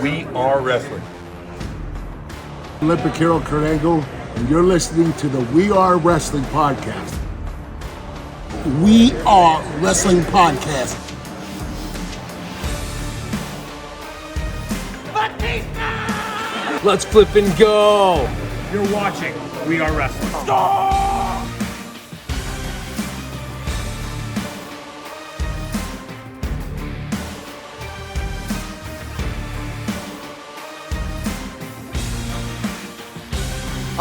We are wrestling. Olympic hero Kurt Angle, and you're listening to the We Are Wrestling Podcast. We Are Wrestling Podcast. Let's flip and go. You're watching We Are Wrestling.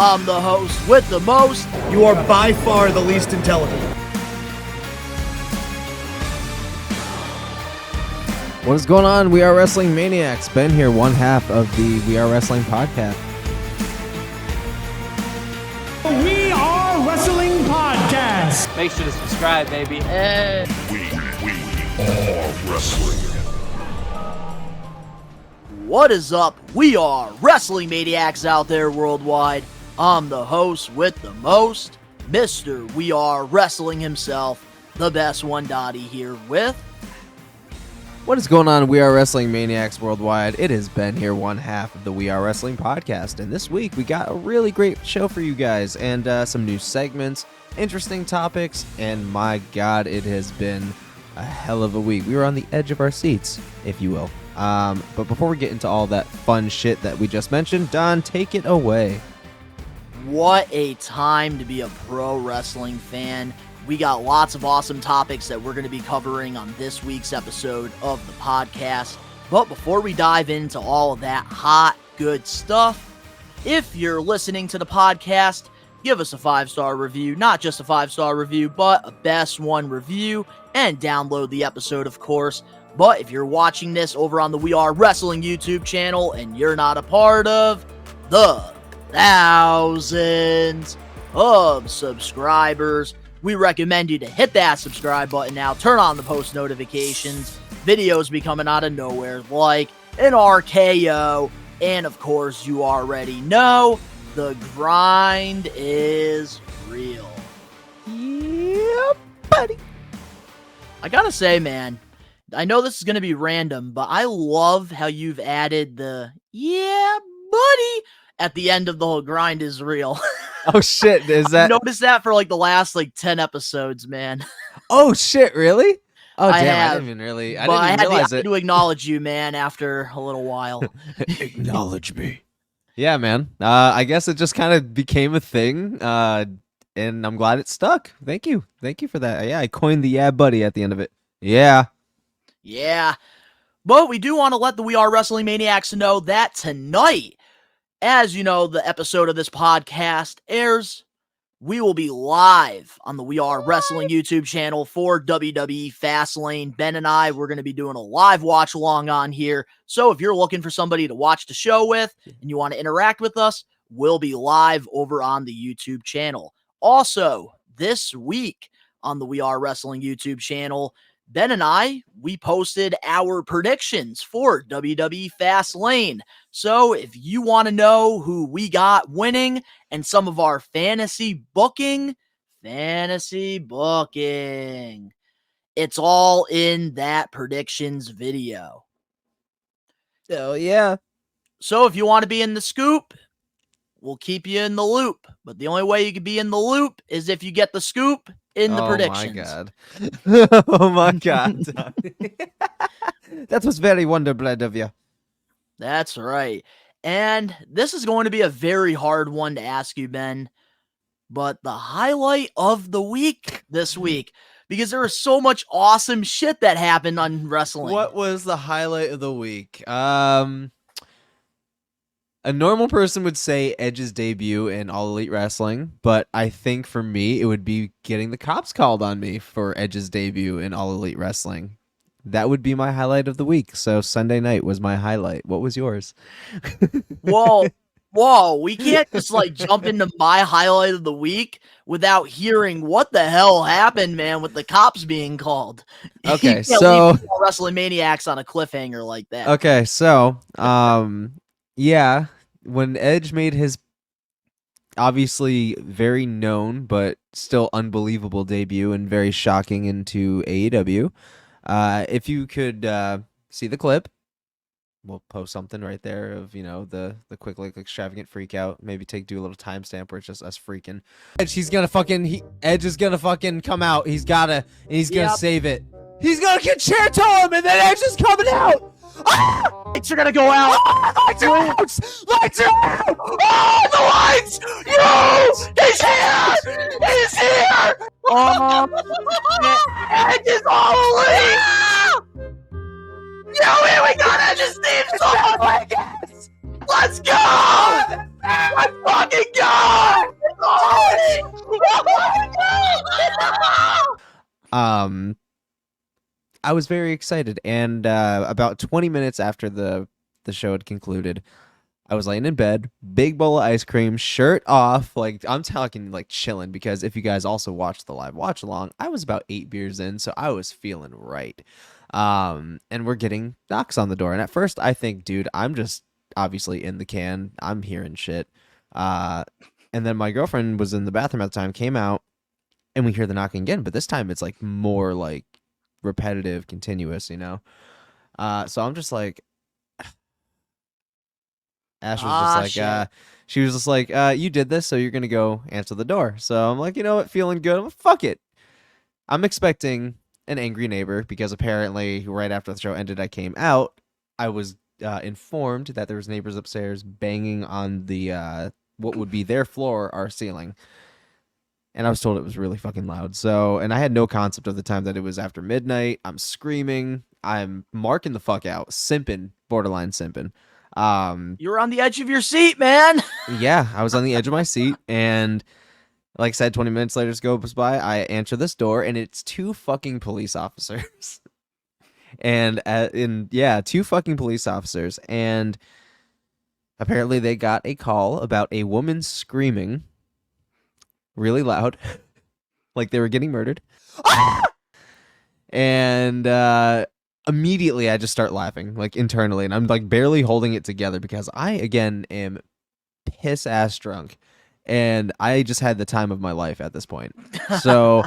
I'm the host with the most. You are by far the least intelligent. What is going on? We are Wrestling Maniacs. Ben here, one half of the We Are Wrestling podcast. We Are Wrestling Podcast. Make sure to subscribe, baby. We are wrestling. What is up? We are Wrestling Maniacs out there worldwide. I'm the host with the most, Mr. We Are Wrestling himself, the best one, Donnie, here with... What is going on? We are Wrestling Maniacs worldwide. It is Ben here, one half of the We Are Wrestling podcast. And this week we got a really great show for you guys and some new segments, interesting topics, and my God, it has been a hell of a week. We were on the edge of our seats, if you will. But before we get into all that fun shit that we just mentioned, Don, take it away. What a time to be a pro wrestling fan. We got lots of awesome topics that we're going to be covering on this week's episode of the podcast. But before we dive into all of that hot, good stuff, if you're listening to the podcast, give us a 5-star review. Not just a 5-star review, but a best one review. And download the episode, of course. But if you're watching this over on the We Are Wrestling YouTube channel and you're not a part of the thousands of subscribers, we recommend you to hit that subscribe button now, turn on the post notifications, videos be coming out of nowhere like an RKO, and of course you already know, the grind is real. Yeah, buddy. I gotta say, man, I know this is gonna be random, but I love how you've added the, yeah, buddy, at the end of the whole grind is real. Oh shit, is that... I noticed that for like the last 10 episodes, man. Oh shit, really? Oh I damn, have, I didn't even I realize had it. to acknowledge you, man, after a little while. Acknowledge me. Yeah, man. I guess it just kind of became a thing, and I'm glad it stuck. Thank you for that. Yeah, I coined the yeah buddy at the end of it. Yeah. Yeah. But we do want to let the We Are Wrestling Maniacs know that tonight, as you know, the episode of this podcast airs, we will be live on the We Are Wrestling YouTube channel for WWE Fastlane. Ben and I, we're going to be doing a live watch along on here. So if you're looking for somebody to watch the show with and you want to interact with us, we'll be live over on the YouTube channel. Also, this week on the We Are Wrestling YouTube channel, Ben and I, we posted our predictions for WWE Fastlane. So if you want to know who we got winning and some of our fantasy booking, it's all in that predictions video. Hell yeah. So if you want to be in the scoop, we'll keep you in the loop. But the only way you can be in the loop is if you get the scoop in the predictions. My God. Oh my God. That was very wonderbread of you. That's right. And this is going to be a very hard one to ask you, Ben. But the highlight of the week this week, because there was so much awesome shit that happened on wrestling. What was the highlight of the week? A normal person would say Edge's debut in All Elite Wrestling, but I think for me, it would be getting the cops called on me for Edge's debut in All Elite Wrestling. That would be my highlight of the week. So Sunday night was my highlight. What was yours? Whoa, we can't just jump into my highlight of the week without hearing what the hell happened, man, with the cops being called. Okay, you can't so leave Wrestling Maniacs on a cliffhanger like that. Okay, so yeah, when Edge made his obviously very known but still unbelievable debut and very shocking into AEW, if you could see the clip, we'll post something right there of, the quick like extravagant freak out. Maybe do a little timestamp where it's just us freaking. And she's gonna Edge is gonna fucking come out. He's gonna save it. He's gonna get chair to him, and then Edge is coming out. Ah! Lights are gonna go out. Oh, lights are out! Lights are out! Oh, the lights! Yo! He's here! He's here! Edge is all elite. Yo, we got Edge's theme song. Yes! Let's go! Let's fucking go! I was very excited, and about 20 minutes after the show had concluded, I was laying in bed, big bowl of ice cream, shirt off, like I'm talking like chilling, because if you guys also watched the live watch along, I was about 8 beers in, so I was feeling right. And we're getting knocks on the door, and at first I think, dude, I'm just obviously in the can, I'm hearing shit. And then my girlfriend was in the bathroom at the time, came out, and we hear the knocking again, but this time it's like more like repetitive, continuous, so I'm just like, Ash was just like, she was just like, you did this, so you're gonna go answer the door. So I'm like, you know what, feeling good. I'm like, fuck it. I'm expecting an angry neighbor, because apparently right after the show ended, I came out. I was informed that there was neighbors upstairs banging on the what would be their floor, our ceiling. And I was told it was really fucking loud. So, and I had no concept of the time that it was after midnight. I'm screaming. I'm marking the fuck out. Simping. Borderline simping. You were on the edge of your seat, man. Yeah, I was on the edge of my seat. And like I said, 20 minutes later goes by. I answer this door, and it's 2 fucking police officers. And two fucking police officers. And apparently they got a call about a woman screaming really loud, like they were getting murdered. Ah! And immediately I just start laughing, like internally, and I'm like barely holding it together, because I again am piss ass drunk, and I just had the time of my life at this point. So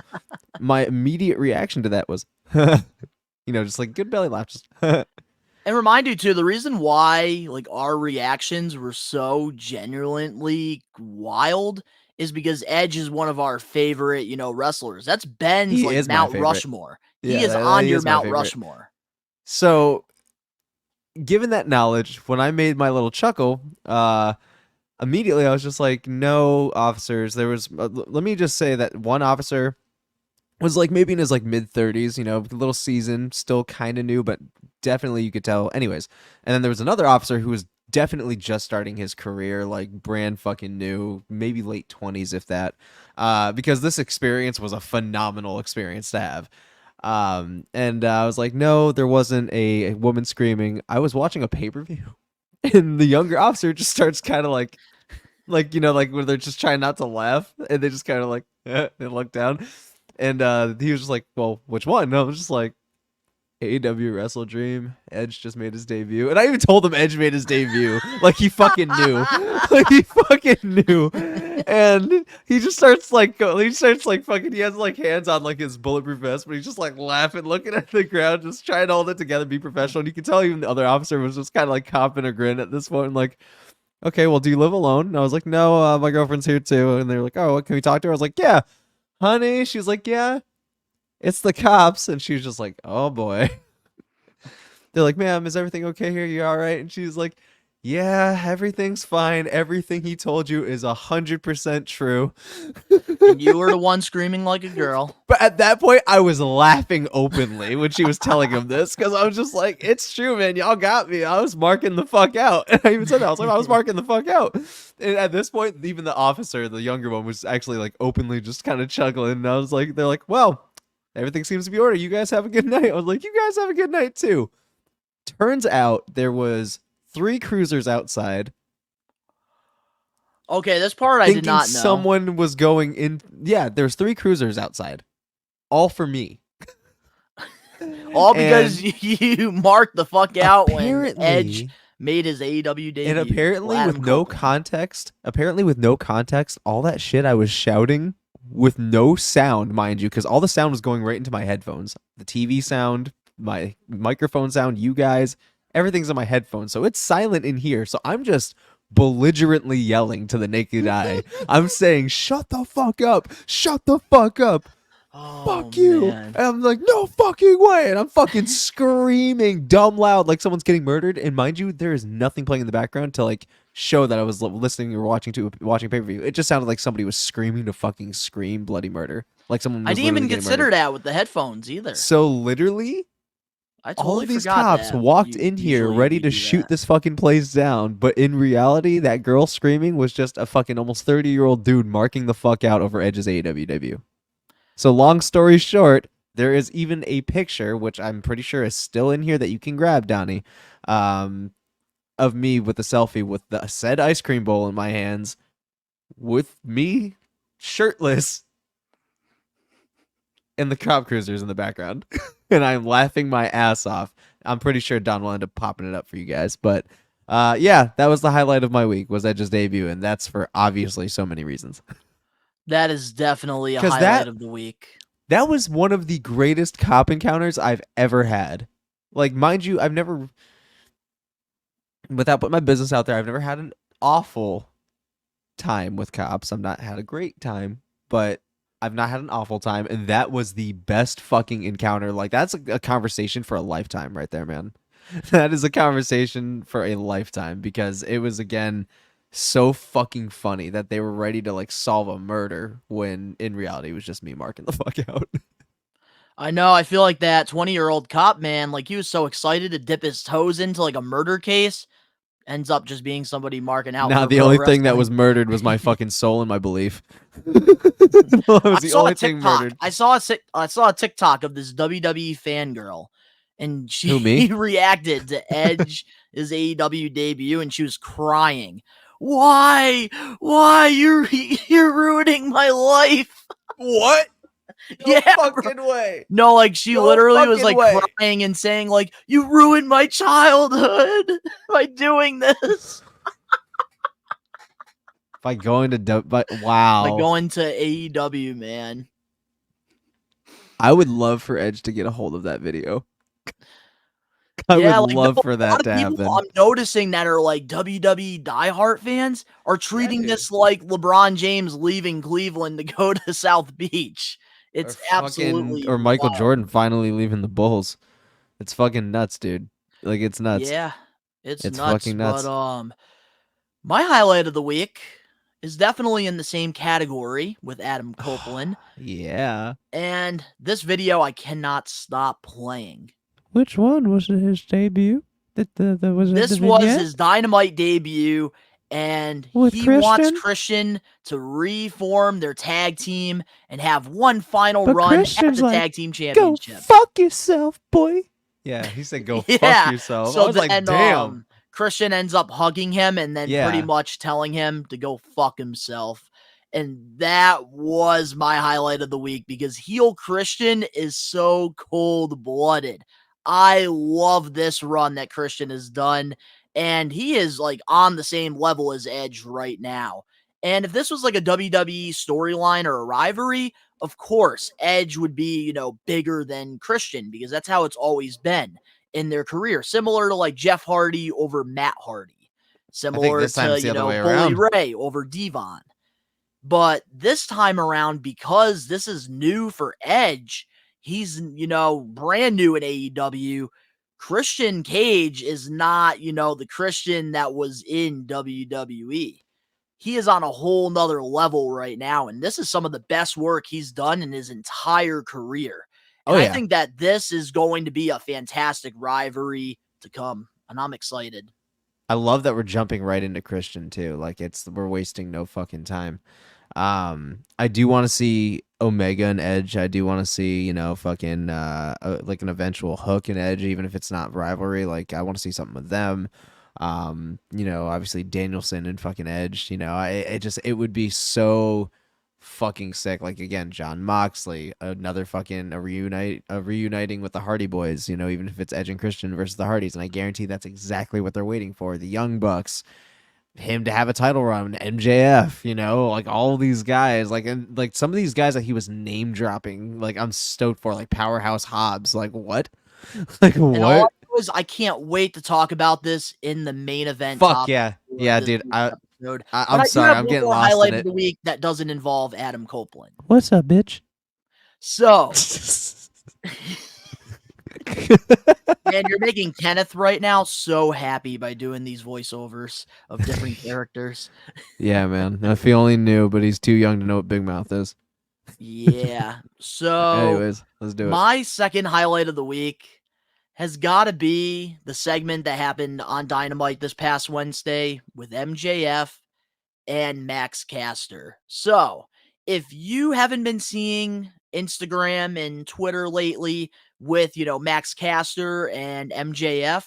my immediate reaction to that was just like good belly laugh, just And remind you too, the reason why like our reactions were so genuinely wild is because Edge is one of our favorite, wrestlers. That's Ben's He like is my Mount favorite. Rushmore. Yeah, he is that- on he your is my Mount favorite. Rushmore. So, given that knowledge, when I made my little chuckle, immediately I was just like, no, officers. There was, let me just say that one officer was like maybe in his like mid-30s, a little seasoned, still kind of new, but definitely you could tell. Anyways, and then there was another officer who was definitely just starting his career, like brand fucking new, maybe late 20s, if that, because this experience was a phenomenal experience to have. And I was like, no, there wasn't a woman screaming. I was watching a pay-per-view, and the younger officer just starts kind of like where they're just trying not to laugh, and they just kind of like they look down, and he was just like, well, which one? And I was just like, AEW Wrestle Dream. Edge just made his debut, and I even told him Edge made his debut. Like he fucking knew. Like he fucking knew. And he just starts like fucking. He has like hands on like his bulletproof vest, but he's just like laughing, looking at the ground, just trying to hold it together, be professional. And you can tell even the other officer was just kind of like copping a grin at this point, like, okay, well, do you live alone? And I was like, no, my girlfriend's here too. And they're like, oh, what, can we talk to her? I was like, yeah, honey. She's like, yeah. It's the cops. And she's just like, oh boy. They're like, ma'am, is everything okay here? You all right? And she's like, yeah, everything's fine. Everything he told you is 100% true. And you were the one screaming like a girl. But at that point, I was laughing openly when she was telling him this, because I was just like, it's true, man. Y'all got me. I was marking the fuck out. And I even said that. I was like, I was marking the fuck out. And at this point, even the officer, the younger one, was actually like openly just kind of chuckling. And I was like, they're like, well, everything seems to be ordered. You guys have a good night. I was like, you guys have a good night too. Turns out there was 3 cruisers outside. Okay, this part I did not know. Someone was going in. Yeah, there's 3 cruisers outside, all for me. All because you marked the fuck out when apparently- Edge made his AEW debut. And apparently Adam with no context, all that shit I was shouting with no sound, mind you, because all the sound was going right into my headphones. The TV sound, my microphone sound, you guys, everything's on my headphones, so it's silent in here. So I'm just belligerently yelling to the naked eye. I'm saying, "Shut the fuck up! Shut the fuck up! Oh, Fuck you!" man. And I'm like, "No fucking way!" And I'm fucking screaming dumb loud like someone's getting murdered. And mind you, there is nothing playing in the background to like show that I was listening or watching pay-per-view. It just sounded like somebody was screaming to fucking scream bloody murder. Like someone was I didn't even literally getting consider murdered. that with the headphones either. So literally, I all totally of these forgot cops that walked you- in here usually ready you to do shoot that. this fucking place down, but in reality, that girl screaming was just a fucking almost 30-year-old dude marking the fuck out over Edge's AEW debut. So long story short, there is even a picture, which I'm pretty sure is still in here that you can grab, Donnie, of me with a selfie with the said ice cream bowl in my hands, with me shirtless, and the cop cruisers in the background. And I'm laughing my ass off. I'm pretty sure Don will end up popping it up for you guys. But yeah, that was the highlight of my week, was Edge's debut, and that's for obviously so many reasons. That is definitely a 'Cause highlight that- of the week. That was one of the greatest cop encounters I've ever had. Like, mind you, I've never, without putting my business out there, I've never had an awful time with cops. I've not had a great time, but I've not had an awful time, and that was the best fucking encounter. Like, that's a conversation for a lifetime right there, man. That is a conversation for a lifetime, because it was, again, so fucking funny that they were ready to like solve a murder when in reality it was just me marking the fuck out. I know. I feel like that 20-year-old cop, man, like he was so excited to dip his toes into like a murder case, ends up just being somebody marking out. Now for the pro only thing that wrestling. was murdered was my fucking soul and my belief. That was I the saw only a thing TikTok. murdered. I saw a TikTok of this WWE fangirl, and she Who, me? reacted to Edge's AEW debut, and she was crying. Why? Why you're ruining my life? What? Yeah, way. no, like she No literally was fucking like way. crying and saying like, "You ruined my childhood by doing this." By going to wow. By going to AEW, man. I would love for Edge to get a hold of that video. I Yeah, would like, love no, for a that lot of to people happen. I'm noticing that are like WWE diehard fans are treating dude. this like LeBron James leaving Cleveland to go to South Beach. It's absolutely or Michael wild. Jordan finally leaving the Bulls. It's fucking nuts, dude. Like, it's nuts. Yeah, it's It's nuts. fucking nuts. But my highlight of the week is definitely in the same category with Adam Copeland, Yeah. and this video I cannot stop playing. Which one was his debut? This was his Dynamite debut, and With he wants Christian? Christian to reform their tag team and have one final But run Christian's at the like, tag team Go championship. fuck yourself, boy. Yeah, he said go Yeah, fuck yourself. So I was like, then, damn. Christian ends up hugging him and then Yeah. pretty much telling him to go fuck himself. And that was my highlight of the week because heel Christian is so cold-blooded. I love this run that Christian has done, and he is like on the same level as Edge right now. And if this was like a WWE storyline or a rivalry, of course, Edge would be, bigger than Christian because that's how it's always been in their career. Similar to like Jeff Hardy over Matt Hardy. Similar this time to, it's the other way Bully around. Ray over Devon. But this time around, because this is new for Edge, he's, brand new in AEW. Christian Cage is not, the Christian that was in WWE. He is on a whole nother level right now, and this is some of the best work he's done in his entire career. And I think that this is going to be a fantastic rivalry to come, and I'm excited. I love that we're jumping right into Christian too. Like, we're wasting no fucking time. I do want to see Omega and Edge. I do want to see, fucking like an eventual Hook and Edge, even if it's not rivalry. Like, I want to see something with them. Obviously Danielson and fucking Edge. It would be so fucking sick. Like, again, John Moxley, another fucking reuniting with the Hardy Boys. Even if it's Edge and Christian versus the Hardys, and I guarantee that's exactly what they're waiting for. The Young Bucks. Him to have a title run, MJF, like all these guys, like some of these guys that he was name dropping, like I'm stoked for, like Powerhouse Hobbs, like what, like what? Boys, I can't wait to talk about this in the main event. Fuck topic yeah. for Yeah, this dude. week's episode. But I'm I do sorry. have I'm one getting more lost in highlight of it. the week that doesn't involve Adam Copeland. What's up, bitch? So, man, you're making Kenneth right now so happy by doing these voiceovers of different characters. Yeah, man. If he only knew, but he's too young to know what Big Mouth is. Yeah. So, Anyways, let's do it. my second highlight of the week has got to be the segment that happened on Dynamite this past Wednesday with MJF and Max Caster. So, if you haven't been seeing Instagram and Twitter lately with, Max Caster and MJF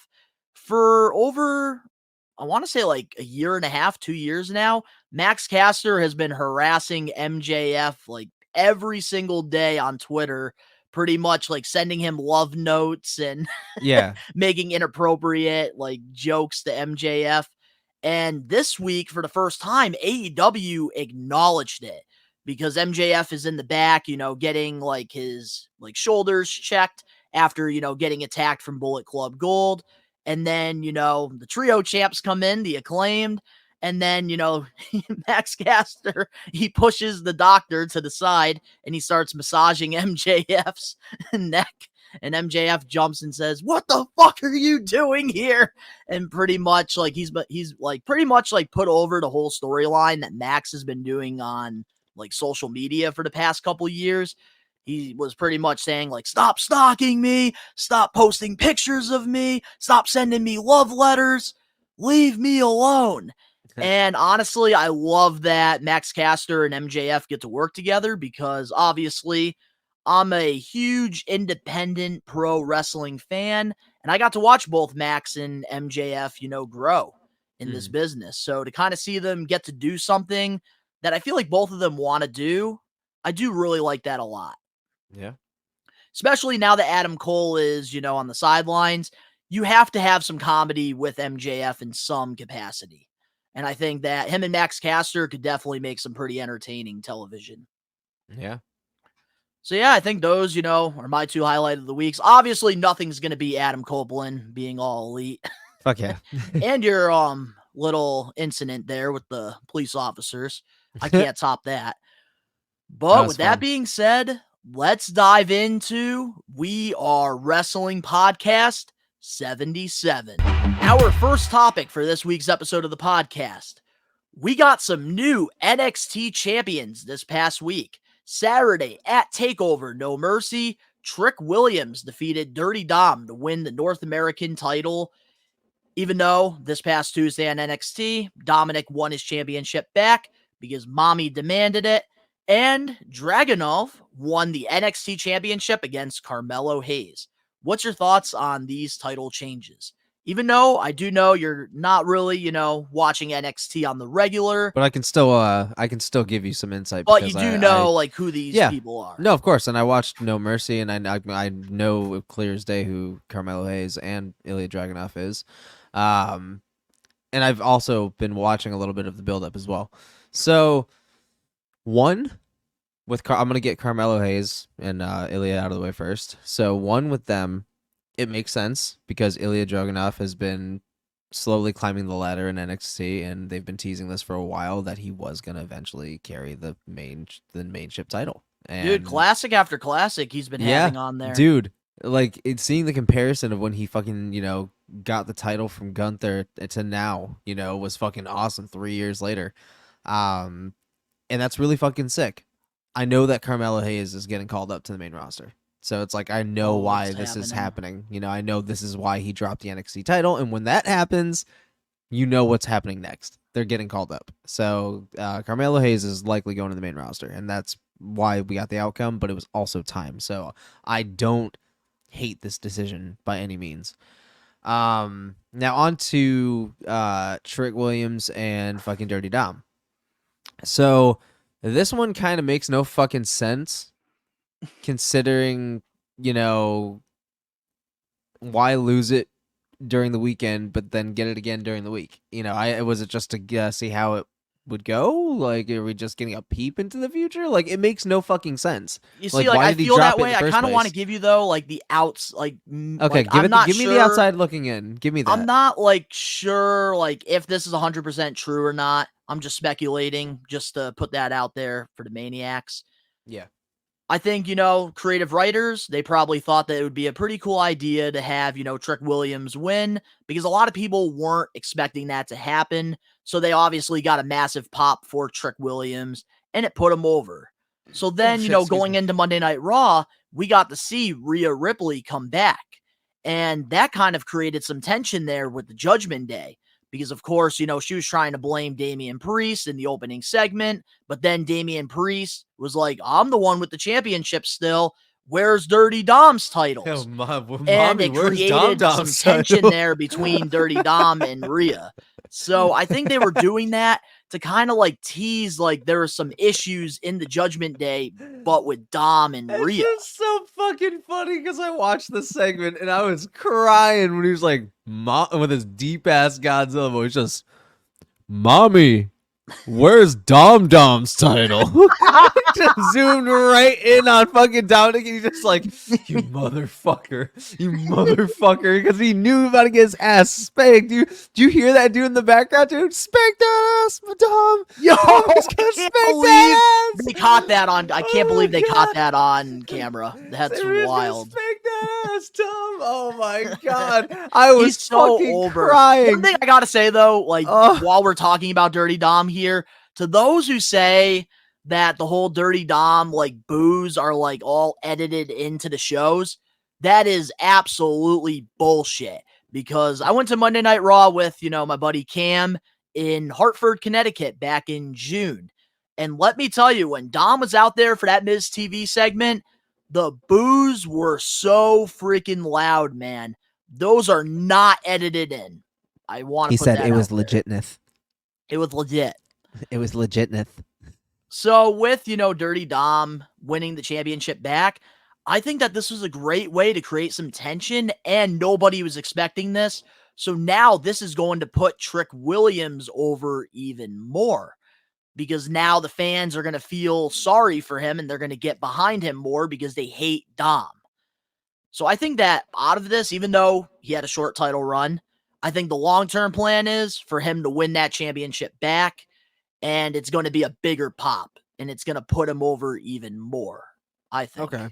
for over, I want to say like a year and a half, 2 years now, Max Caster has been harassing MJF like every single day on Twitter, pretty much like sending him love notes and Yeah. making inappropriate like jokes to MJF. And this week, for the first time, AEW acknowledged it because MJF is in the back, getting like his like shoulders checked after, getting attacked from Bullet Club Gold. And then, the trio champs come in, the Acclaimed. And then, Max Caster, he pushes the doctor to the side and he starts massaging MJF's neck. And MJF jumps and says, "What the fuck are you doing here?" And pretty much like he's like pretty much like put over the whole storyline that Max has been doing on like social media for the past couple years. He was pretty much saying like, "Stop stalking me, stop posting pictures of me, stop sending me love letters, leave me alone." And honestly, I love that Max Caster and MJF get to work together because obviously I'm a huge independent pro wrestling fan, and I got to watch both Max and MJF, grow in this business. So to kind of see them get to do something that I feel like both of them want to do, I do really like that a lot. Yeah. Especially now that Adam Cole is, on the sidelines, you have to have some comedy with MJF in some capacity. And I think that him and Max Caster could definitely make some pretty entertaining television. Yeah. So yeah, I think those, are my two highlight of the weeks. Obviously, nothing's gonna be Adam Copeland being all elite. Fuck yeah. And your little incident there with the police officers. I can't top that. But with that being said, let's dive into We Are Wrestling Podcast 77. Our first topic for this week's episode of the podcast. We got some new NXT champions this past week. Saturday at TakeOver No Mercy, Trick Williams defeated Dirty Dom to win the North American title. Even though this past Tuesday on NXT, Dominic won his championship back because Mommy demanded it. And Dragunov won the NXT championship against Carmelo Hayes. What's your thoughts on these title changes? Even though I do know you're not really, watching NXT on the regular. But I can still give you some insight. But you do know like who these people are. No, of course. And I watched No Mercy, and I know clear as day who Carmelo Hayes and Ilya Dragunov is. And I've also been watching a little bit of the build-up as well. So, I'm going to get Carmelo Hayes and Ilya out of the way first. So, one with them, it makes sense because Ilya Dragunov has been slowly climbing the ladder in NXT, and they've been teasing this for a while that he was going to eventually carry the main ship title. And dude, classic after classic he's been having on there. Dude, like seeing the comparison of when he fucking, got the title from Gunther to now, was fucking awesome 3 years later. And that's really fucking sick. I know that Carmelo Hayes is getting called up to the main roster. So it's like, I know why this is happening. I know this is why he dropped the NXT title. And when that happens, you know what's happening next. They're getting called up. So Carmelo Hayes is likely going to the main roster. And that's why we got the outcome. But it was also time. So I don't hate this decision by any means. Now on to Trick Williams and fucking Dirty Dom. So this one kind of makes no fucking sense. Considering, why lose it during the weekend, but then get it again during the week? Was it just to see how it would go? Like, are we just getting a peep into the future? Like, it makes no fucking sense. You see, like why I did he feel drop that it in way. the I first kind of want to place? give you though, like the outs, Okay, like, I'm not give me sure. the outside looking in. Give me that. I'm not like sure like if this is 100% true or not. I'm just speculating, just to put that out there for the Maniacs. Yeah. I think, creative writers, they probably thought that it would be a pretty cool idea to have, Trick Williams win because a lot of people weren't expecting that to happen. So they obviously got a massive pop for Trick Williams and it put him over. So then, shit, excuse going me. into Monday Night Raw, we got to see Rhea Ripley come back. And that kind of created some tension there with the Judgment Day. Because, of course, she was trying to blame Damian Priest in the opening segment. But then Damian Priest was like, I'm the one with the championship still. Where's Dirty Dom's titles? And it created some tension there between Dirty Dom and Rhea. So I think they were doing that to kind of like tease like there were some issues in the Judgment Day, but with Dom and Rhea. It's just so fucking funny because I watched the segment and I was crying when he was like, with his deep ass Godzilla voice, just, Mommy, where's Dom Dom's title? Just zoomed right in on fucking Dominic and he's just like, you motherfucker, because he knew about to get his ass spanked. Do you hear that dude in the background, dude? Spank that ass, Dom. Yo, Dom's gonna spank that ass. they caught that on. I can't believe they caught that on camera. That's wild. Spank that ass, Tom. Oh my god, I was He's so fucking over. crying. One thing I gotta say though, like while we're talking about Dirty Dom here, to those who say that the whole Dirty Dom like boos are like all edited into the shows, that is absolutely bullshit. Because I went to Monday Night Raw with, my buddy Cam in Hartford, Connecticut back in June. And let me tell you, when Dom was out there for that Miz TV segment, the boos were so freaking loud, man. Those are not edited in. I want to He put said that it was out there. legitness. It was legit. It was legitness. So with, Dirty Dom winning the championship back, I think that this was a great way to create some tension and nobody was expecting this. So now this is going to put Trick Williams over even more because now the fans are going to feel sorry for him and they're going to get behind him more because they hate Dom. So I think that out of this, even though he had a short title run, I think the long-term plan is for him to win that championship back. And it's going to be a bigger pop, and it's going to put him over even more, I think. Okay.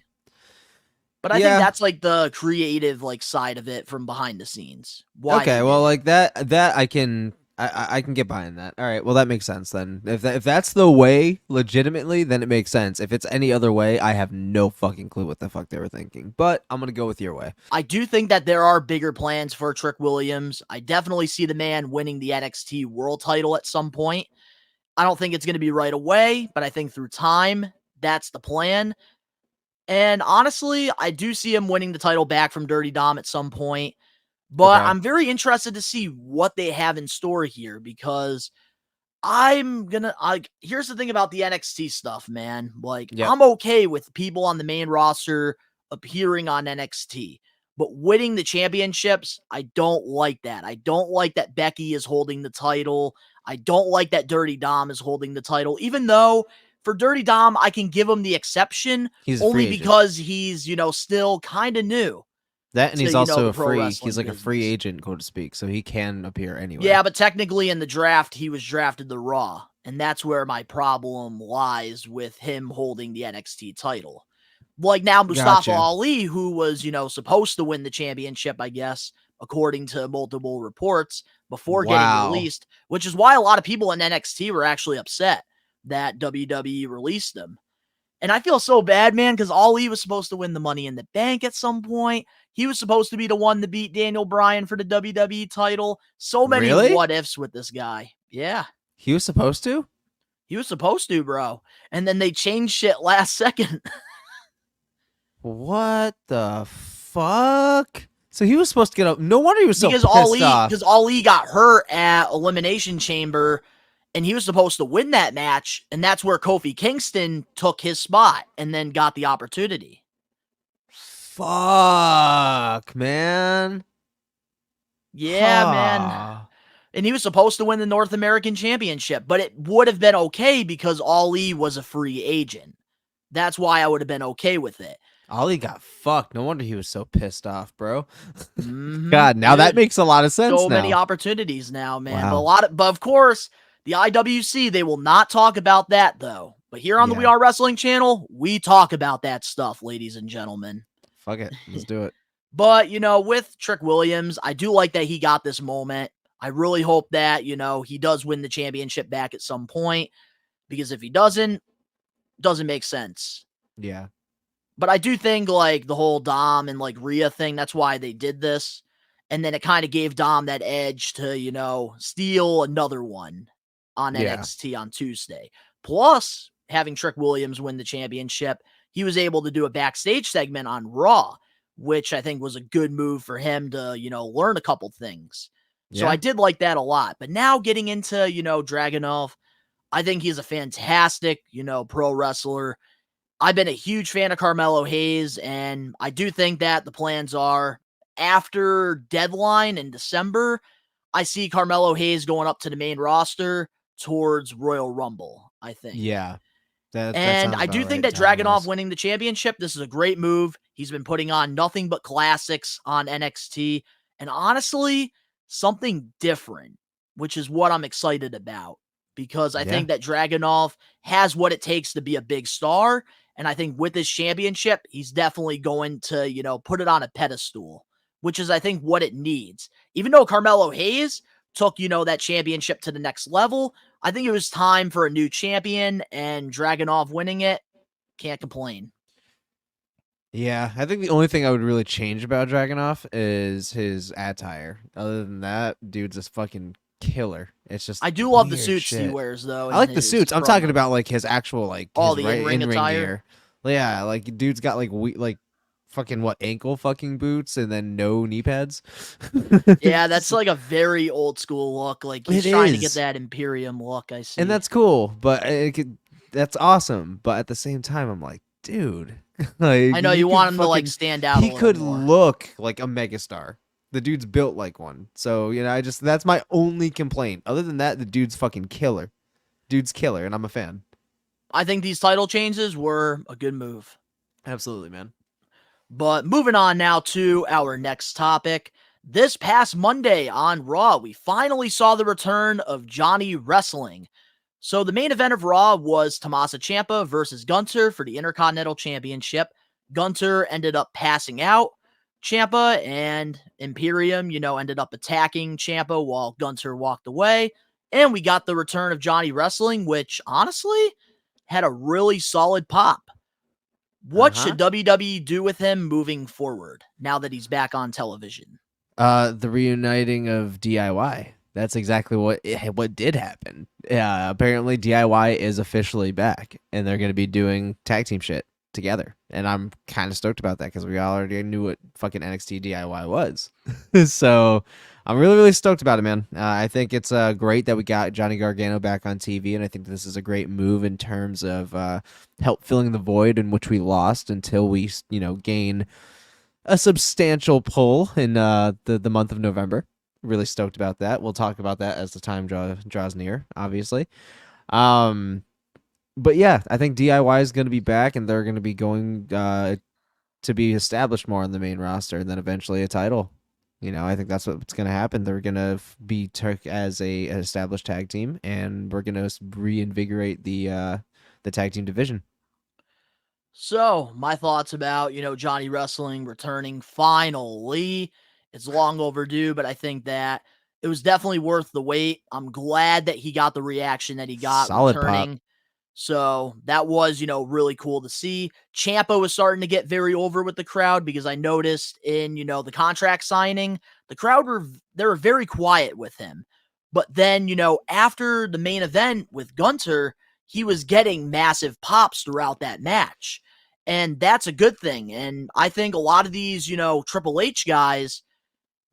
But I think that's like the creative like side of it from behind the scenes. Okay, well, like that I can get behind that. All right, well that makes sense then. If that's the way, legitimately, then it makes sense. If it's any other way, I have no fucking clue what the fuck they were thinking. But I'm gonna go with your way. I do think that there are bigger plans for Trick Williams. I definitely see the man winning the NXT World Title at some point. I don't think it's going to be right away, but I think through time, that's the plan. And honestly, I do see him winning the title back from Dirty Dom at some point. But I'm very interested to see what they have in store here because here's the thing about the NXT stuff, man. Like, I'm okay with people on the main roster appearing on NXT. But winning the championships, I don't like that. I don't like that Becky is holding the title. I don't like that Dirty Dom is holding the title, even though for Dirty Dom, I can give him the exception only because he's, still kind of new. That and he's also a free. He's like a free agent, so to speak, so he can appear anywhere. Yeah, but technically in the draft, he was drafted to Raw, and that's where my problem lies with him holding the NXT title. Like now, Mustafa Ali, who was, supposed to win the championship, I guess, according to multiple reports before getting released, which is why a lot of people in NXT were actually upset that WWE released him. And I feel so bad, man, because Ali was supposed to win the Money in the Bank at some point. He was supposed to be the one to beat Daniel Bryan for the WWE title. So many what ifs with this guy. Yeah. He was supposed to? He was supposed to, bro. And then they changed shit last second. What the fuck? So he was supposed to get up. No wonder he was so pissed off. Because Ali got hurt at Elimination Chamber, and he was supposed to win that match, and that's where Kofi Kingston took his spot and then got the opportunity. Fuck, man. Yeah, man. And he was supposed to win the North American Championship, but it would have been okay because Ali was a free agent. That's why I would have been okay with it. Ali got fucked. No wonder he was so pissed off, bro. Mhm, God, now that dude. makes a lot of sense So now. many opportunities now, man. Wow. But of course, the IWC, they will not talk about that though. But here on the Yeah. We Are Wrestling channel, we talk about that stuff, ladies and gentlemen. Fuck it. Let's do it. But, with Trick Williams, I do like that he got this moment. I really hope that, he does win the championship back at some point, because if he doesn't make sense. Yeah. But I do think, like, the whole Dom and, like, Rhea thing, that's why they did this. And then it kind of gave Dom that edge to, steal another one on Yeah. NXT on Tuesday. Plus, having Trick Williams win the championship, he was able to do a backstage segment on Raw, which I think was a good move for him to, learn a couple things. So Yeah. I did like that a lot. But now getting into, Dragunov, I think he's a fantastic, pro wrestler. I've been a huge fan of Carmelo Hayes, and I do think that the plans are after Deadline in December, I see Carmelo Hayes going up to the main roster towards Royal Rumble, I think. Yeah. That And sounds I do about think right, that Dragunov time-wise. winning the championship, this is a great move. He's been putting on nothing but classics on NXT. And honestly, something different, which is what I'm excited about. Because I think that Dragunov has what it takes to be a big star. And I think with his championship, he's definitely going to, put it on a pedestal, which is, I think, what it needs. Even though Carmelo Hayes took, that championship to the next level, I think it was time for a new champion, and Dragunov winning it, can't complain. Yeah, I think the only thing I would really change about Dragunov is his attire. Other than that, dude's a fucking killer. It's just I do love the weird suits he shit. wears, though. I like in the his suits. I'm talking promo. about like his actual his the right in-ring attire? gear. Yeah, like dude's got like fucking ankle fucking boots and then no knee pads. Yeah, that's like a very old school look. Like he's It trying to get is. that Imperium look, I see. And that's cool, but that's awesome. But at the same time, I'm like, dude, like, I know you could want him to like fucking- stand out. He a could little more. look like a megastar. The dude's built like one. So, that's my only complaint. Other than that, the dude's fucking killer. Dude's killer, and I'm a fan. I think these title changes were a good move. Absolutely, man. But moving on now to our next topic. This past Monday on Raw, we finally saw the return of Johnny Wrestling. So the main event of Raw was Tommaso Ciampa versus Gunther for the Intercontinental Championship. Gunther ended up passing out Ciampa, and Imperium, ended up attacking Ciampa while Gunther walked away. And we got the return of Johnny Wrestling, which honestly had a really solid pop. What should WWE do with him moving forward now that he's back on television? The reuniting of DIY. That's exactly what did happen. Yeah, apparently DIY is officially back, and they're going to be doing tag team shit together. And I'm kind of stoked about that because we already knew what fucking NXT DIY was. So I'm really, really stoked about it, man. I think it's great that we got Johnny Gargano back on TV, and I think this is a great move in terms of help filling the void in which we lost until we, gain a substantial pull in the month of November. Really stoked about that. We'll talk about that as the time draws near, obviously. But yeah, I think DIY is going to be back, and they're going to be going to be established more on the main roster, and then eventually a title. I think that's what's going to happen. They're going to be took as an established tag team, and we're going to reinvigorate the tag team division. So, my thoughts about, Johnny Wrestling returning finally. It's long overdue, but I think that it was definitely worth the wait. I'm glad that he got the reaction that he got Solid returning. pop. So that was, really cool to see. Ciampa was starting to get very over with the crowd because I noticed in, the contract signing, the crowd they were very quiet with him. But then, after the main event with Gunther, he was getting massive pops throughout that match. And that's a good thing. And I think a lot of these, Triple H guys,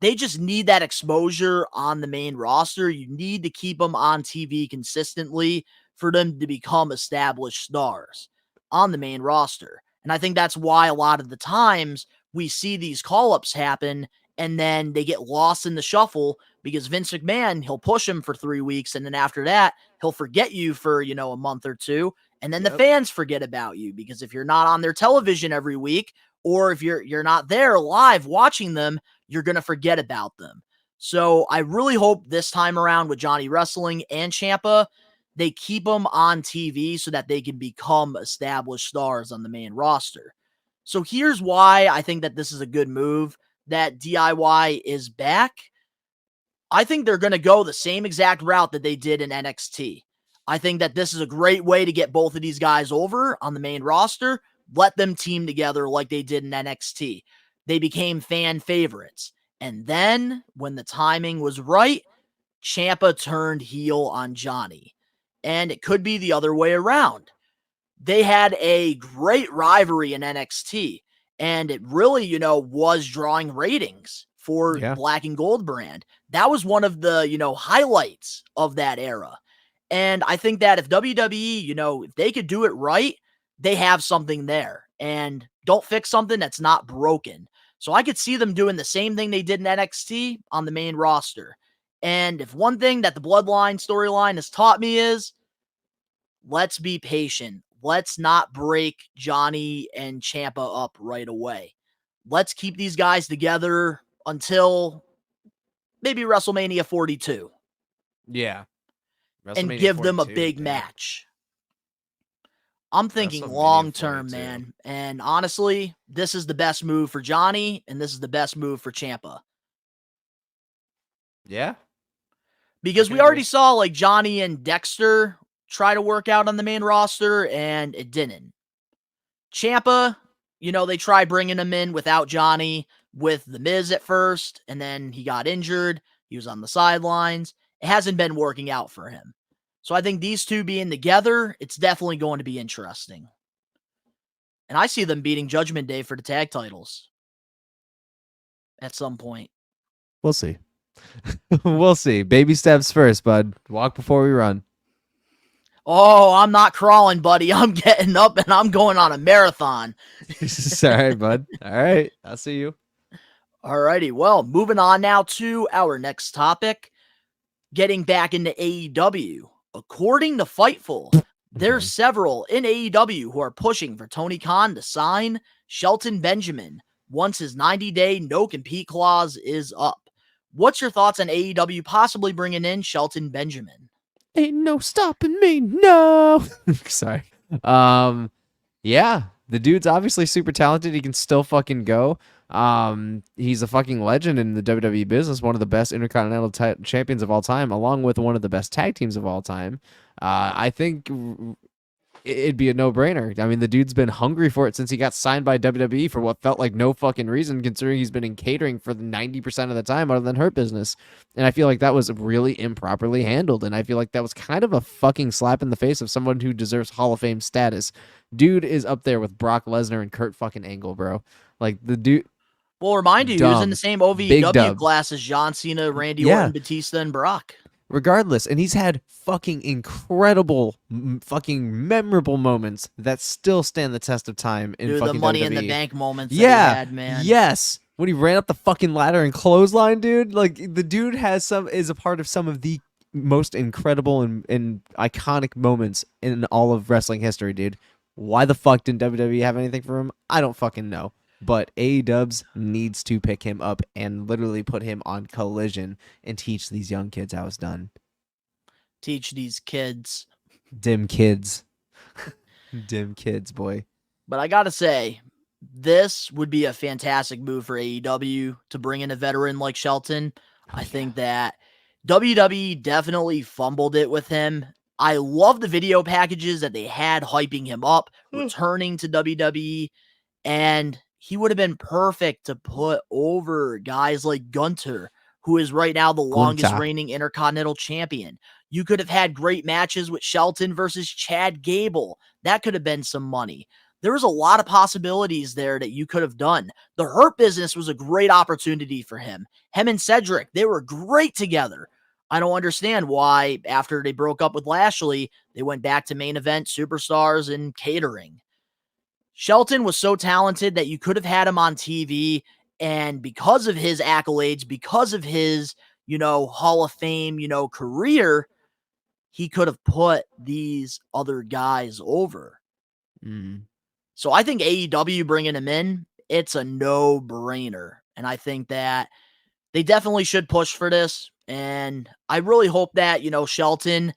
they just need that exposure on the main roster. You need to keep them on TV consistently for them to become established stars on the main roster. And I think that's why a lot of the times we see these call-ups happen and then they get lost in the shuffle because Vince McMahon, he'll push him for 3 weeks, and then after that, he'll forget you for, a month or two, and then the fans forget about you, because if you're not on their television every week, or if you're not there live watching them, you're going to forget about them. So I really hope this time around with Johnny Wrestling and Ciampa, they keep them on TV so that they can become established stars on the main roster. So here's why I think that this is a good move, that DIY is back. I think they're going to go the same exact route that they did in NXT. I think that this is a great way to get both of these guys over on the main roster. Let them team together like they did in NXT. They became fan favorites. And then, when the timing was right, Ciampa turned heel on Johnny. And it could be the other way around. They had a great rivalry in NXT, and it really, was drawing ratings for Black and Gold brand. That was one of the, highlights of that era. And I think that if WWE, if they could do it right, they have something there. And don't fix something that's not broken. So I could see them doing the same thing they did in NXT on the main roster. And if one thing that the Bloodline storyline has taught me is, let's be patient. Let's not break Johnny and Ciampa up right away. Let's keep these guys together until maybe WrestleMania 42. Yeah. And give them a big match. I'm thinking long term, man. And honestly, this is the best move for Johnny, and this is the best move for Ciampa. Yeah. Because we already saw like Johnny and Dexter try to work out on the main roster, and it didn't. Ciampa, they tried bringing him in without Johnny with The Miz at first, and then he got injured. He was on the sidelines. It hasn't been working out for him. So I think these two being together, it's definitely going to be interesting. And I see them beating Judgment Day for the tag titles at some point. We'll see. We'll see. Baby steps first, bud. Walk before we run. Oh, I'm not crawling, buddy. I'm getting up and I'm going on a marathon. All right, bud. All right. I'll see you. All righty. Well, moving on now to our next topic. Getting back into AEW. According to Fightful, there's several in AEW who are pushing for Tony Khan to sign Shelton Benjamin once his 90-day no-compete clause is up. What's your thoughts on AEW possibly bringing in Shelton Benjamin? Ain't no stopping me, no. Sorry. Yeah, the dude's obviously super talented. He can still fucking go. He's a fucking legend in the WWE business, one of the best Intercontinental champions of all time, along with one of the best tag teams of all time. I think it'd be a no-brainer. I mean, the dude's been hungry for it since he got signed by WWE for what felt like no fucking reason, considering he's been in catering for the 90% of the time other than Hurt Business. And I feel like that was really improperly handled, and I feel like that was kind of a fucking slap in the face of someone who deserves Hall of Fame status. Dude is up there with Brock Lesnar and Kurt fucking Angle, bro. Like, the dude... Well, remind you, he was in the same OVW class as John Cena, Randy Orton, Batista, and Brock. Regardless, and he's had fucking incredible, fucking memorable moments that still stand the test of time in fucking the Money WWE. in the Bank moments that he had, man. Yes. When he ran up the fucking ladder and clothesline, dude. Like, the dude is a part of some of the most incredible and iconic moments in all of wrestling history, dude. Why the fuck didn't WWE have anything for him? I don't fucking know. But AEW needs to pick him up and literally put him on Collision and teach these young kids how it's done. Teach these kids. Dim kids. Dim kids, boy. But I gotta say, this would be a fantastic move for AEW to bring in a veteran like Shelton. I think that WWE definitely fumbled it with him. I love the video packages that they had hyping him up, returning to WWE, and he would have been perfect to put over guys like Gunter, who is right now the longest reigning Intercontinental Champion. You could have had great matches with Shelton versus Chad Gable. That could have been some money. There was a lot of possibilities there that you could have done. The Hurt Business was a great opportunity for him. Him and Cedric, they were great together. I don't understand why, after they broke up with Lashley, they went back to main event, superstars, and catering. Shelton was so talented that you could have had him on TV, and because of his accolades, because of his, Hall of Fame, career, he could have put these other guys over. Mm. So I think AEW bringing him in, it's a no-brainer. And I think that they definitely should push for this. And I really hope that, Shelton,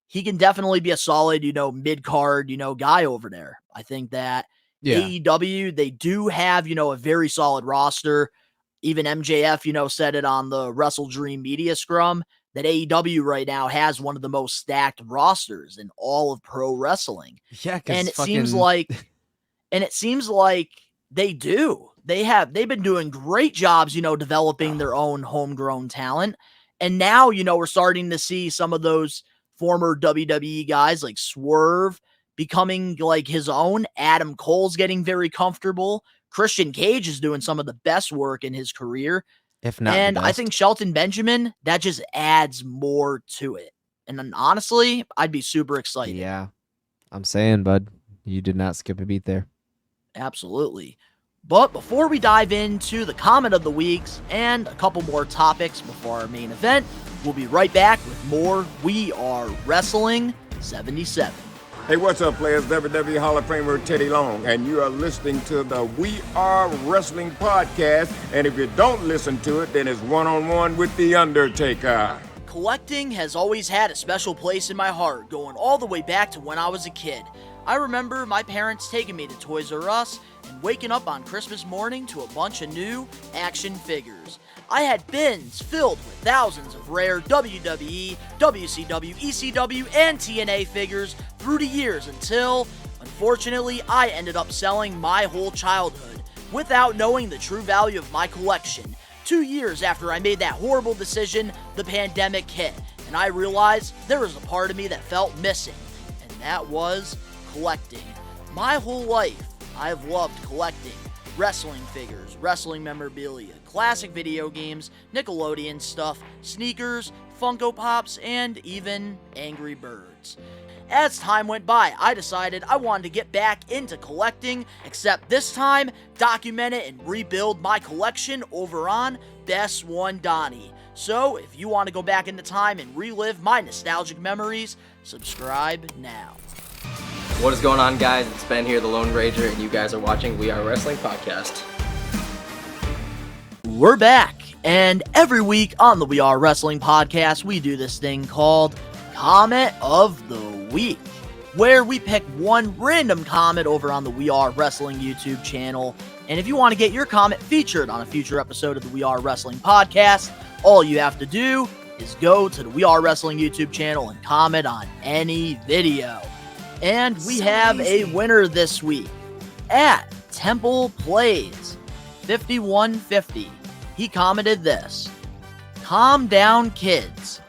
he can definitely be a solid, mid-card, guy over there. I think that AEW, they do have, a very solid roster. Even MJF, said it on the Wrestle Dream Media Scrum that AEW right now has one of the most stacked rosters in all of pro wrestling. Yeah, and it seems like they do. They've been doing great jobs, developing their own homegrown talent. And now, we're starting to see some of those former WWE guys like Swerve becoming like his own. Adam Cole's getting very comfortable. Christian Cage is doing some of the best work in his career. If not, and the I think Shelton Benjamin, that just adds more to it. And then honestly, I'd be super excited. Yeah, I'm saying, bud, you did not skip a beat there. Absolutely. But before we dive into the comment of the weeks and a couple more topics before our main event, we'll be right back with more We Are Wrestling 77. Hey, what's up, players? WWE Hall of Famer Teddy Long, and you are listening to the We Are Wrestling podcast. And if you don't listen to it, then it's one-on-one with The Undertaker. Collecting has always had a special place in my heart, going all the way back to when I was a kid. I remember my parents taking me to Toys R Us and waking up on Christmas morning to a bunch of new action figures. I had bins filled with thousands of rare WWE, WCW, ECW, and TNA figures through the years until, unfortunately, I ended up selling my whole childhood without knowing the true value of my collection. 2 years after I made that horrible decision, the pandemic hit, and I realized there was a part of me that felt missing, and that was collecting. My whole life, I've loved collecting wrestling figures, wrestling memorabilia, classic video games, Nickelodeon stuff, sneakers, Funko Pops, and even Angry Birds. As time went by, I decided I wanted to get back into collecting, except this time, document it and rebuild my collection over on Best One Donnie. So, if you want to go back into time and relive my nostalgic memories, subscribe now. What is going on, guys? It's Ben here, the Lone Ranger, and you guys are watching We Are Wrestling Podcast. We're back, and every week on the We Are Wrestling Podcast, we do this thing called Comment of the Week, where we pick one random comment over on the We Are Wrestling YouTube channel. And if you want to get your comment featured on a future episode of the We Are Wrestling Podcast, all you have to do is go to the We Are Wrestling YouTube channel and comment on any video. And we have a winner this week at Temple Plays 5150. He commented this: "Calm down, kids.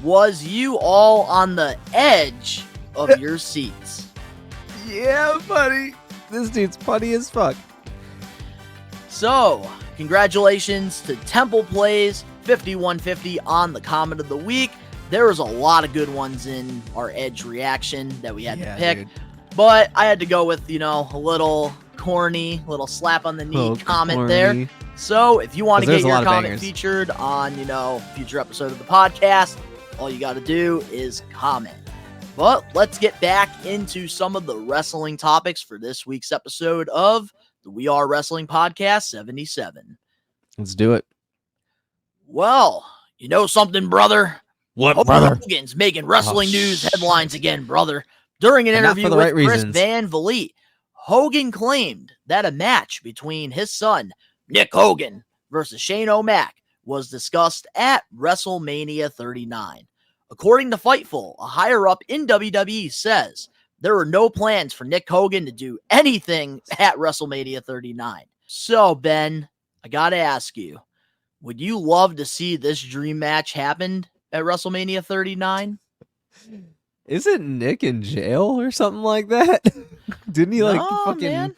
Was you all on the edge of your seats?" Yeah, buddy. This dude's funny as fuck. So, congratulations to Temple Plays 5150 on the comment of the week. There was a lot of good ones in our Edge reaction that we had to pick. Dude. But I had to go with, a little corny, little slap on the knee comment there. So if you want to get your comment featured on, future episode of the podcast, all you got to do is comment. But let's get back into some of the wrestling topics for this week's episode of the We Are Wrestling Podcast 77. Let's do it. Well, you know something, brother? What, brother? Hogan's making wrestling news headlines again, brother. During an interview with Chris Van Vliet, Hogan claimed that a match between his son, Nick Hogan, versus Shane O'Mac was discussed at WrestleMania 39. According to Fightful, a higher-up in WWE says there were no plans for Nick Hogan to do anything at WrestleMania 39. So, Ben, I gotta ask you, would you love to see this dream match happen at WrestleMania 39? Isn't Nick in jail or something like that? Didn't he man.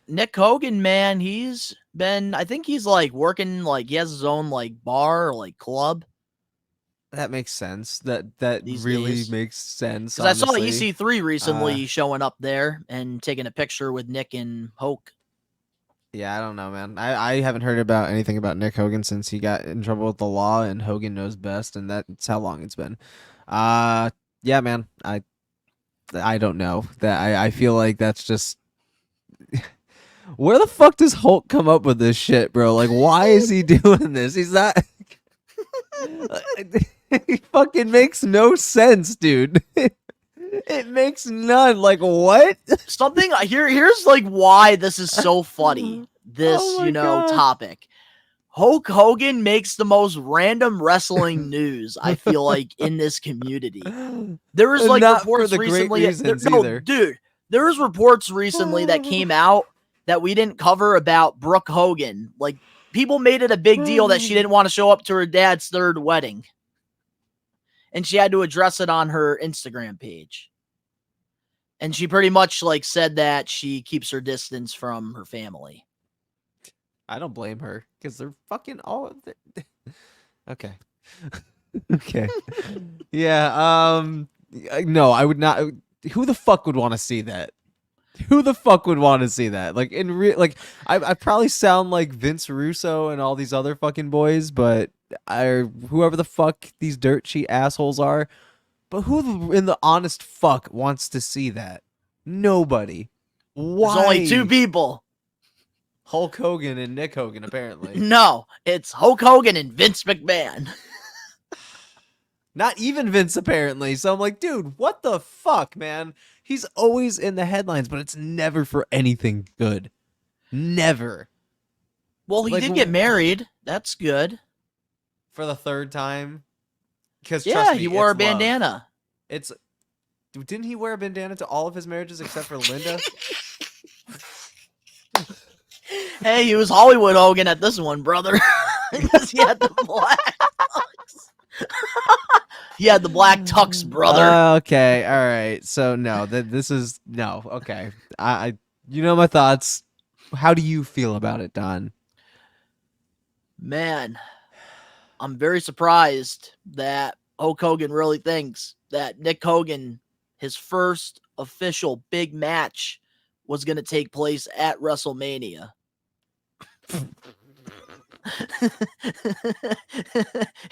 Nick Hogan, man, I think he's working, he has his own bar or club. That makes sense. That really days makes sense. Because I saw EC3 recently showing up there and taking a picture with Nick and Hoke. Yeah, I don't know, man. I haven't heard about anything about Nick Hogan since he got in trouble with the law, and Hogan knows best, and that's how long it's been. Yeah, man. I don't know. That I feel like that's just where the fuck does Hulk come up with this shit, bro? Like, why is he doing this? He's not. It fucking makes no sense, dude. It makes none. Like, what? Something here's like why this is so funny. This, Oh my God. topic. Hulk Hogan makes the most random wrestling news, I feel like, in this community. There was like Not for reports the great recently. reasons no, either. dude, there was reports recently that came out that we didn't cover about Brooke Hogan. Like, people made it a big deal that she didn't want to show up to her dad's third wedding. And she had to address it on her Instagram page. And she pretty much like said that she keeps her distance from her family. I don't blame her because they're fucking all. Okay. Okay. Yeah. No, I would not. Who the fuck would want to see that? Who the fuck would want to see that? Like in real, like I probably sound like Vince Russo and all these other fucking boys, but whoever the fuck these dirt sheet assholes are. But who in the honest fuck wants to see that? Nobody. Why? There's only two people. Hulk Hogan and Nick Hogan, apparently. No, it's Hulk Hogan and Vince McMahon. Not even Vince, apparently. So I'm like, dude, what the fuck, man? He's always in the headlines, but it's never for anything good. Never. Well, he Like, did get married. That's good. For the third time. Because Yeah, trust me, he wore a it's love. bandana. Didn't he wear a bandana to all of his marriages except for Linda? Hey, he was Hollywood Hogan at this one, brother. Because he had the black tux. He had the black tux, brother. Okay, all right. So no, this is no. Okay, I you know my thoughts. How do you feel about it, Don? Man, I'm very surprised that Hulk Hogan really thinks that Nick Hogan, his first official big match, was going to take place at WrestleMania.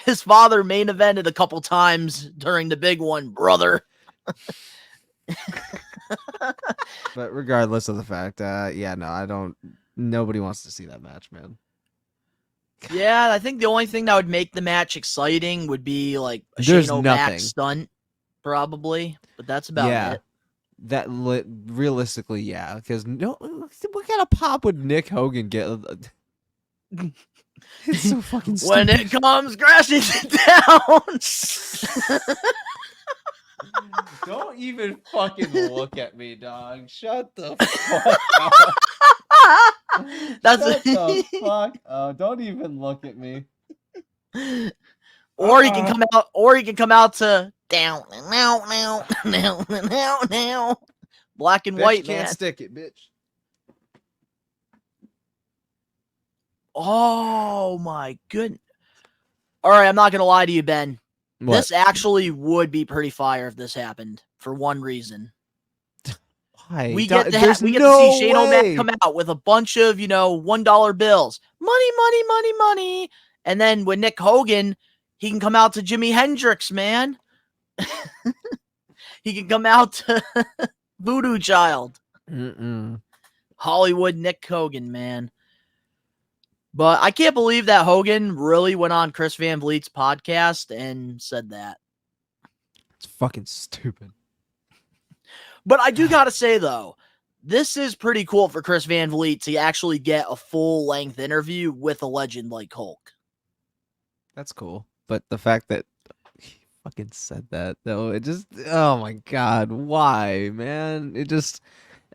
His father main evented a couple times during the big one, brother. But regardless of the fact, yeah, no, I don't. Nobody wants to see that match, man. Yeah, I think the only thing that would make the match exciting would be like a There's Shane O'Mac nothing. stunt, probably. But that's about Yeah, it. that realistically, yeah, because no, what kind of pop would Nick Hogan get? It's so fucking stupid. When it comes crashing down. Don't even fucking look at me, dog. Shut the fuck up. That's Shut the fuck up. Don't even look at me. Or he can come out. Or he can come out to down now. Black and Bitch, white, can't man. stick it, bitch. Oh my goodness. All right, I'm not gonna lie to you, Ben. What? This actually would be pretty fire if this happened for one reason. Why? We Dog, get to there's we get no to see Shane way. O'Mac come out with a bunch of $1 bills, money, and then with Nick Hogan, he can come out to Jimi Hendrix, man. He can come out to Voodoo Child. Hollywood Nick Hogan, man. But I can't believe that Hogan really went on Chris Van Vliet's podcast and said that. It's fucking stupid. But I do got to say, though, this is pretty cool for Chris Van Vliet to actually get a full-length interview with a legend like Hulk. That's cool. But the fact that he fucking said that, though, it just, oh my God, why, man? It just,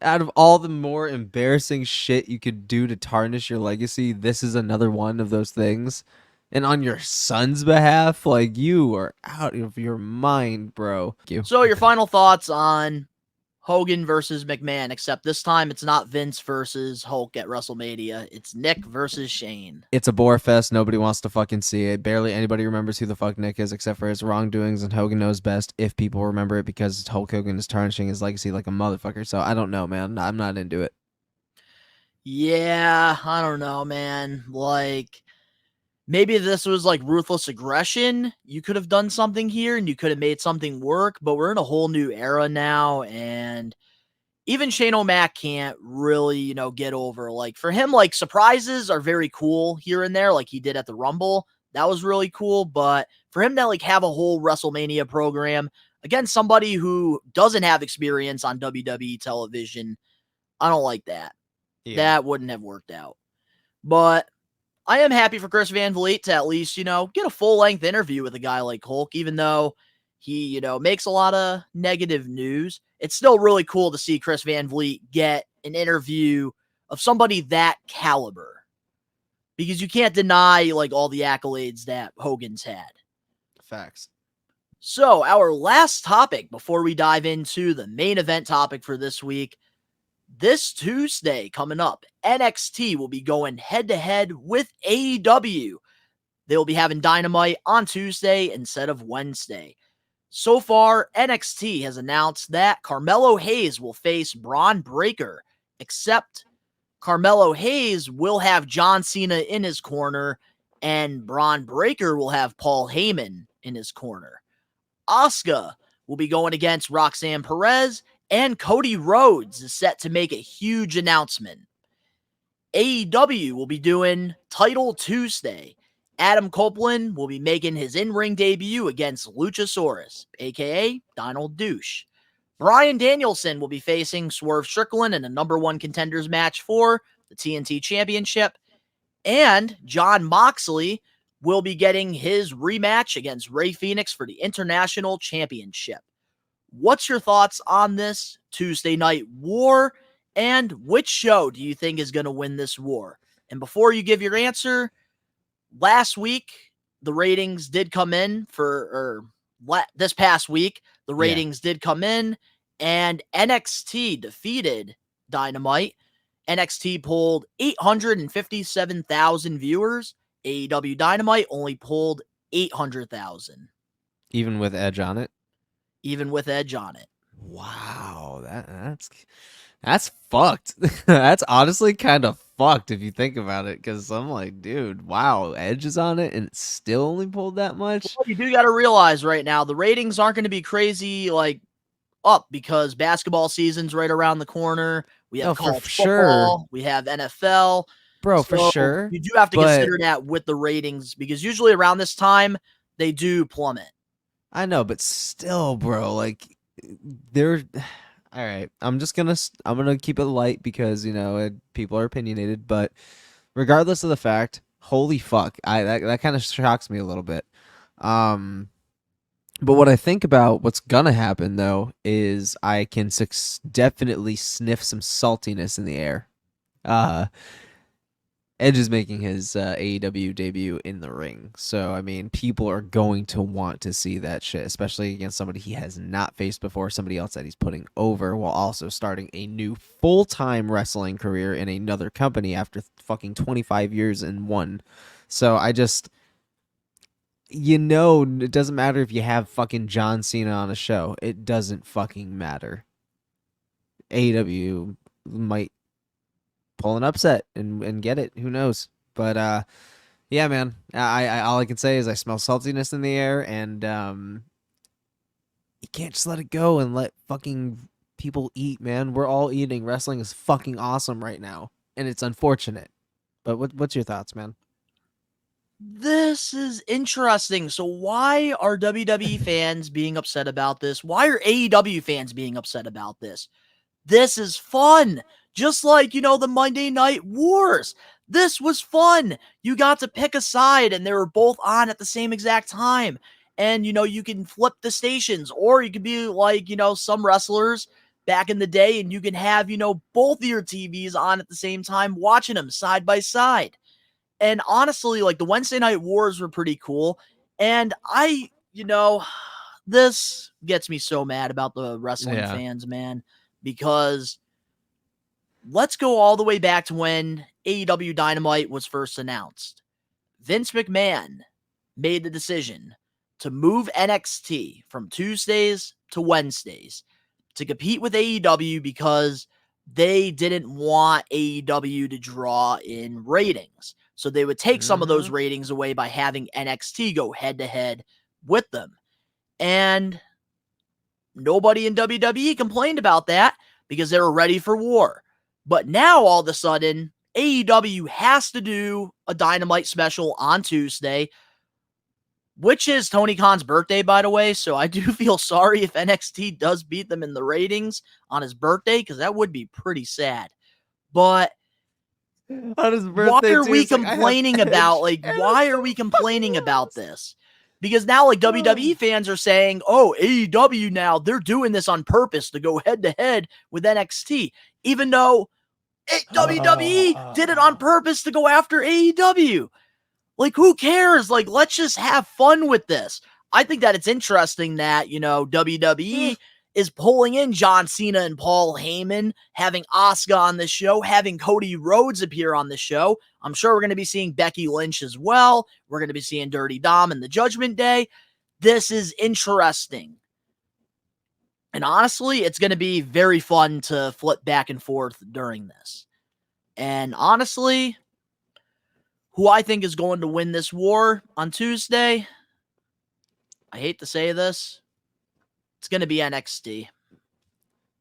out of all the more embarrassing shit you could do to tarnish your legacy, this is another one of those things. And on your son's behalf, like, you are out of your mind, bro. So your final thoughts on Hogan versus McMahon, except this time it's not Vince versus Hulk at WrestleMania. It's Nick versus Shane. It's a bore fest. Nobody wants to fucking see it. Barely anybody remembers who the fuck Nick is except for his wrongdoings, and Hogan knows best if people remember it because Hulk Hogan is tarnishing his legacy like a motherfucker. So I don't know, man. I'm not into it. Yeah, I don't know, man. Like, maybe this was like ruthless aggression. You could have done something here and you could have made something work, but we're in a whole new era now. And even Shane O'Mac can't really, get over. Like, for him, like, surprises are very cool here and there, like he did at the Rumble. That was really cool. But for him to, like, have a whole WrestleMania program against somebody who doesn't have experience on WWE television, I don't like that. Yeah. That wouldn't have worked out. But I am happy for Chris Van Vliet to at least, get a full-length interview with a guy like Hulk, even though he, makes a lot of negative news. It's still really cool to see Chris Van Vliet get an interview of somebody that caliber. Because you can't deny, like, all the accolades that Hogan's had. Facts. So, our last topic before we dive into the main event topic for this week. This Tuesday coming up, NXT will be going head-to-head with AEW. They will be having Dynamite on Tuesday instead of Wednesday. So far, NXT has announced that Carmelo Hayes will face Braun Breaker, except Carmelo Hayes will have John Cena in his corner, and Braun Breaker will have Paul Heyman in his corner. Asuka will be going against Roxanne Perez, and Cody Rhodes is set to make a huge announcement. AEW will be doing Title Tuesday. Adam Copeland will be making his in-ring debut against Luchasaurus, aka Donald Douche. Bryan Danielson will be facing Swerve Strickland in a number one contenders match for the TNT Championship. And Jon Moxley will be getting his rematch against Rey Fenix for the International Championship. What's your thoughts on this Tuesday Night War? And which show do you think is going to win this war? And before you give your answer, last week, the ratings did come in this past week, the ratings did come in, and NXT defeated Dynamite. NXT pulled 857,000 viewers. AEW Dynamite only pulled 800,000. Even with Edge on it? Even with Edge on it. Wow, that's fucked. That's honestly kind of fucked if you think about it, because I'm like, dude, wow, Edge is on it and it still only pulled that much. Well, you do got to realize right now the ratings aren't going to be crazy like up because basketball season's right around the corner. We have college football, we have NFL, bro, for sure. You do have to consider that with the ratings because usually around this time they do plummet. I know, but still, bro, like they're all right. I'm gonna keep it light because people are opinionated, but regardless of the fact, holy fuck, that kind of shocks me a little bit. But what I think about what's gonna happen though is I can definitely sniff some saltiness in the air. Edge is making his AEW debut in the ring. So, I mean, people are going to want to see that shit, especially against somebody he has not faced before, somebody else that he's putting over, while also starting a new full-time wrestling career in another company after fucking 25 years in one. So, it doesn't matter if you have fucking John Cena on a show. It doesn't fucking matter. AEW might pull an upset and get it. Who knows? But yeah, man. I all I can say is I smell saltiness in the air, and you can't just let it go and let fucking people eat, man. We're all eating. Wrestling is fucking awesome right now, and it's unfortunate. But what's your thoughts, man? This is interesting. So why are WWE fans being upset about this? Why are AEW fans being upset about this? This is fun. Just like, the Monday Night Wars. This was fun. You got to pick a side and they were both on at the same exact time. And, you can flip the stations, or you could be like, some wrestlers back in the day and you can have, both of your TVs on at the same time, watching them side by side. And honestly, like the Wednesday Night Wars were pretty cool. And this gets me so mad about the wrestling fans, man, because let's go all the way back to when AEW Dynamite was first announced. Vince McMahon made the decision to move NXT from Tuesdays to Wednesdays to compete with AEW because they didn't want AEW to draw in ratings. So they would take some of those ratings away by having NXT go head-to-head with them. And nobody in WWE complained about that because they were ready for war. But now, all of a sudden, AEW has to do a Dynamite special on Tuesday, which is Tony Khan's birthday, by the way. So I do feel sorry if NXT does beat them in the ratings on his birthday, because that would be pretty sad. But on his birthday, why are we complaining about, why are we complaining about this? Because now, WWE fans are saying, oh, AEW now, they're doing this on purpose to go head-to-head with NXT. Even though WWE did it on purpose to go after AEW. Who cares? Let's just have fun with this. I think that it's interesting that, WWE is pulling in John Cena and Paul Heyman, having Asuka on the show, having Cody Rhodes appear on the show. I'm sure we're going to be seeing Becky Lynch as well. We're going to be seeing Dirty Dom and the Judgment Day. This is interesting. And honestly, it's going to be very fun to flip back and forth during this. And honestly, who I think is going to win this war on Tuesday, I hate to say this, it's going to be NXT.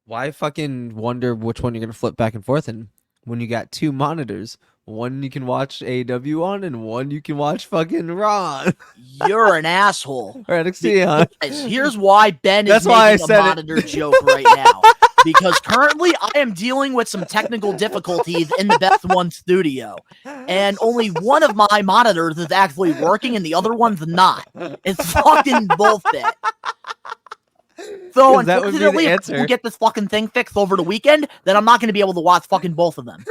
Why fucking wonder which one you're going to flip back and forth in when you got two monitors? One you can watch AEW on and one you can watch fucking Raw. You're an asshole. Or NXT on. Here's why Ben is making a monitor joke right now. Because currently I am dealing with some technical difficulties in the Beth One studio. And only one of my monitors is actually working and the other one's not. It's fucking bullshit. So unfortunately, if I don't get this fucking thing fixed over the weekend, then I'm not going to be able to watch fucking both of them.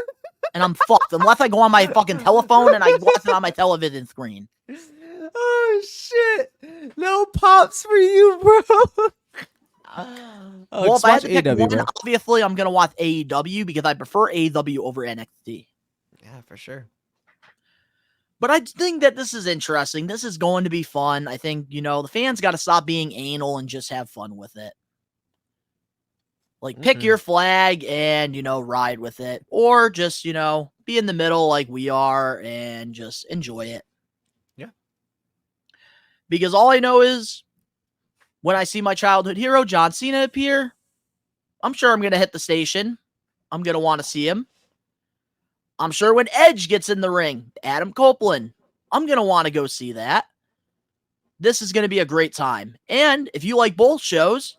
And I'm fucked. Unless I go on my fucking telephone and I watch it on my television screen. Oh, shit. No pops for you, bro. Well, if I had to pick one, obviously I'm going to watch AEW because I prefer AEW over NXT. Yeah, for sure. But I think that this is interesting. This is going to be fun. I think, the fans got to stop being anal and just have fun with it. Pick your flag and, ride with it. Or just, be in the middle like we are and just enjoy it. Yeah. Because all I know is when I see my childhood hero, John Cena, appear, I'm sure I'm going to hit the station. I'm going to want to see him. I'm sure when Edge gets in the ring, Adam Copeland, I'm going to want to go see that. This is going to be a great time. And if you like both shows,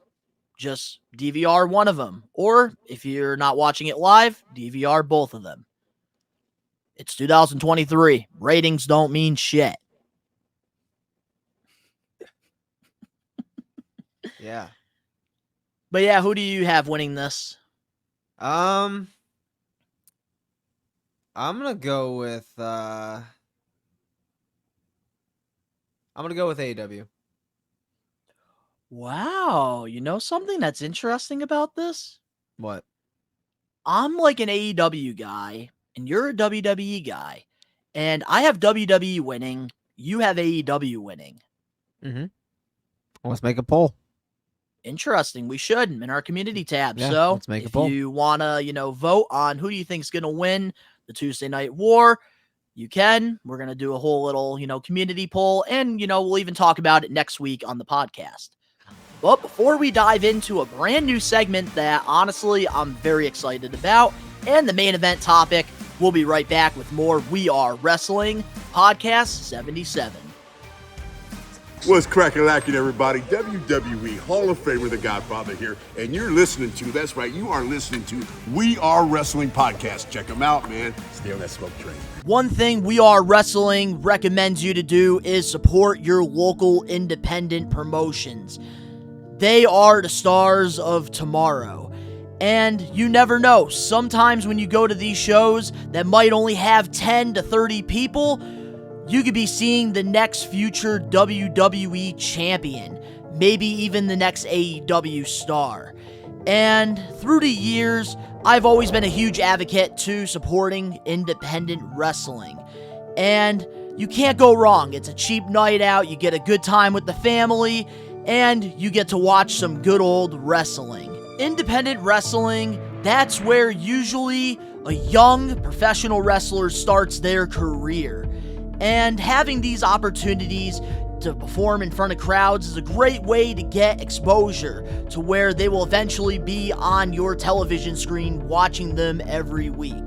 just DVR one of them. Or if you're not watching it live, DVR both of them. It's 2023. Ratings don't mean shit. Yeah. But yeah, who do you have winning this? I'm gonna go with AEW. Wow, something that's interesting about this? What? I'm like an AEW guy, and you're a WWE guy, and I have WWE winning. You have AEW winning. Mm-hmm. Let's make a poll. Interesting. We should in our community tab. Yeah, so let's make a if poll. you want to, vote on who do you think is going to win the Tuesday Night War, you can. We're going to do a whole little, community poll, and, we'll even talk about it next week on the podcast. But before we dive into a brand new segment that, honestly, I'm very excited about, and the main event topic, we'll be right back with more We Are Wrestling Podcast 77. What's cracking lacking, everybody? WWE Hall of Famer, The Godfather here, and you're listening to, that's right, you are listening to We Are Wrestling Podcast. Check them out, man. Stay on that smoke train. One thing We Are Wrestling recommends you to do is support your local independent promotions. They are the stars of tomorrow. And you never know, sometimes when you go to these shows that might only have 10 to 30 people, you could be seeing the next future WWE champion, maybe even the next AEW star. And through the years, I've always been a huge advocate to supporting independent wrestling. And you can't go wrong. It's a cheap night out, you get a good time with the family, and you get to watch some good old wrestling. Independent wrestling That's where usually a young professional wrestler starts their career. And having these opportunities to perform in front of crowds is a great way to get exposure to where they will eventually be on your television screen watching them every week.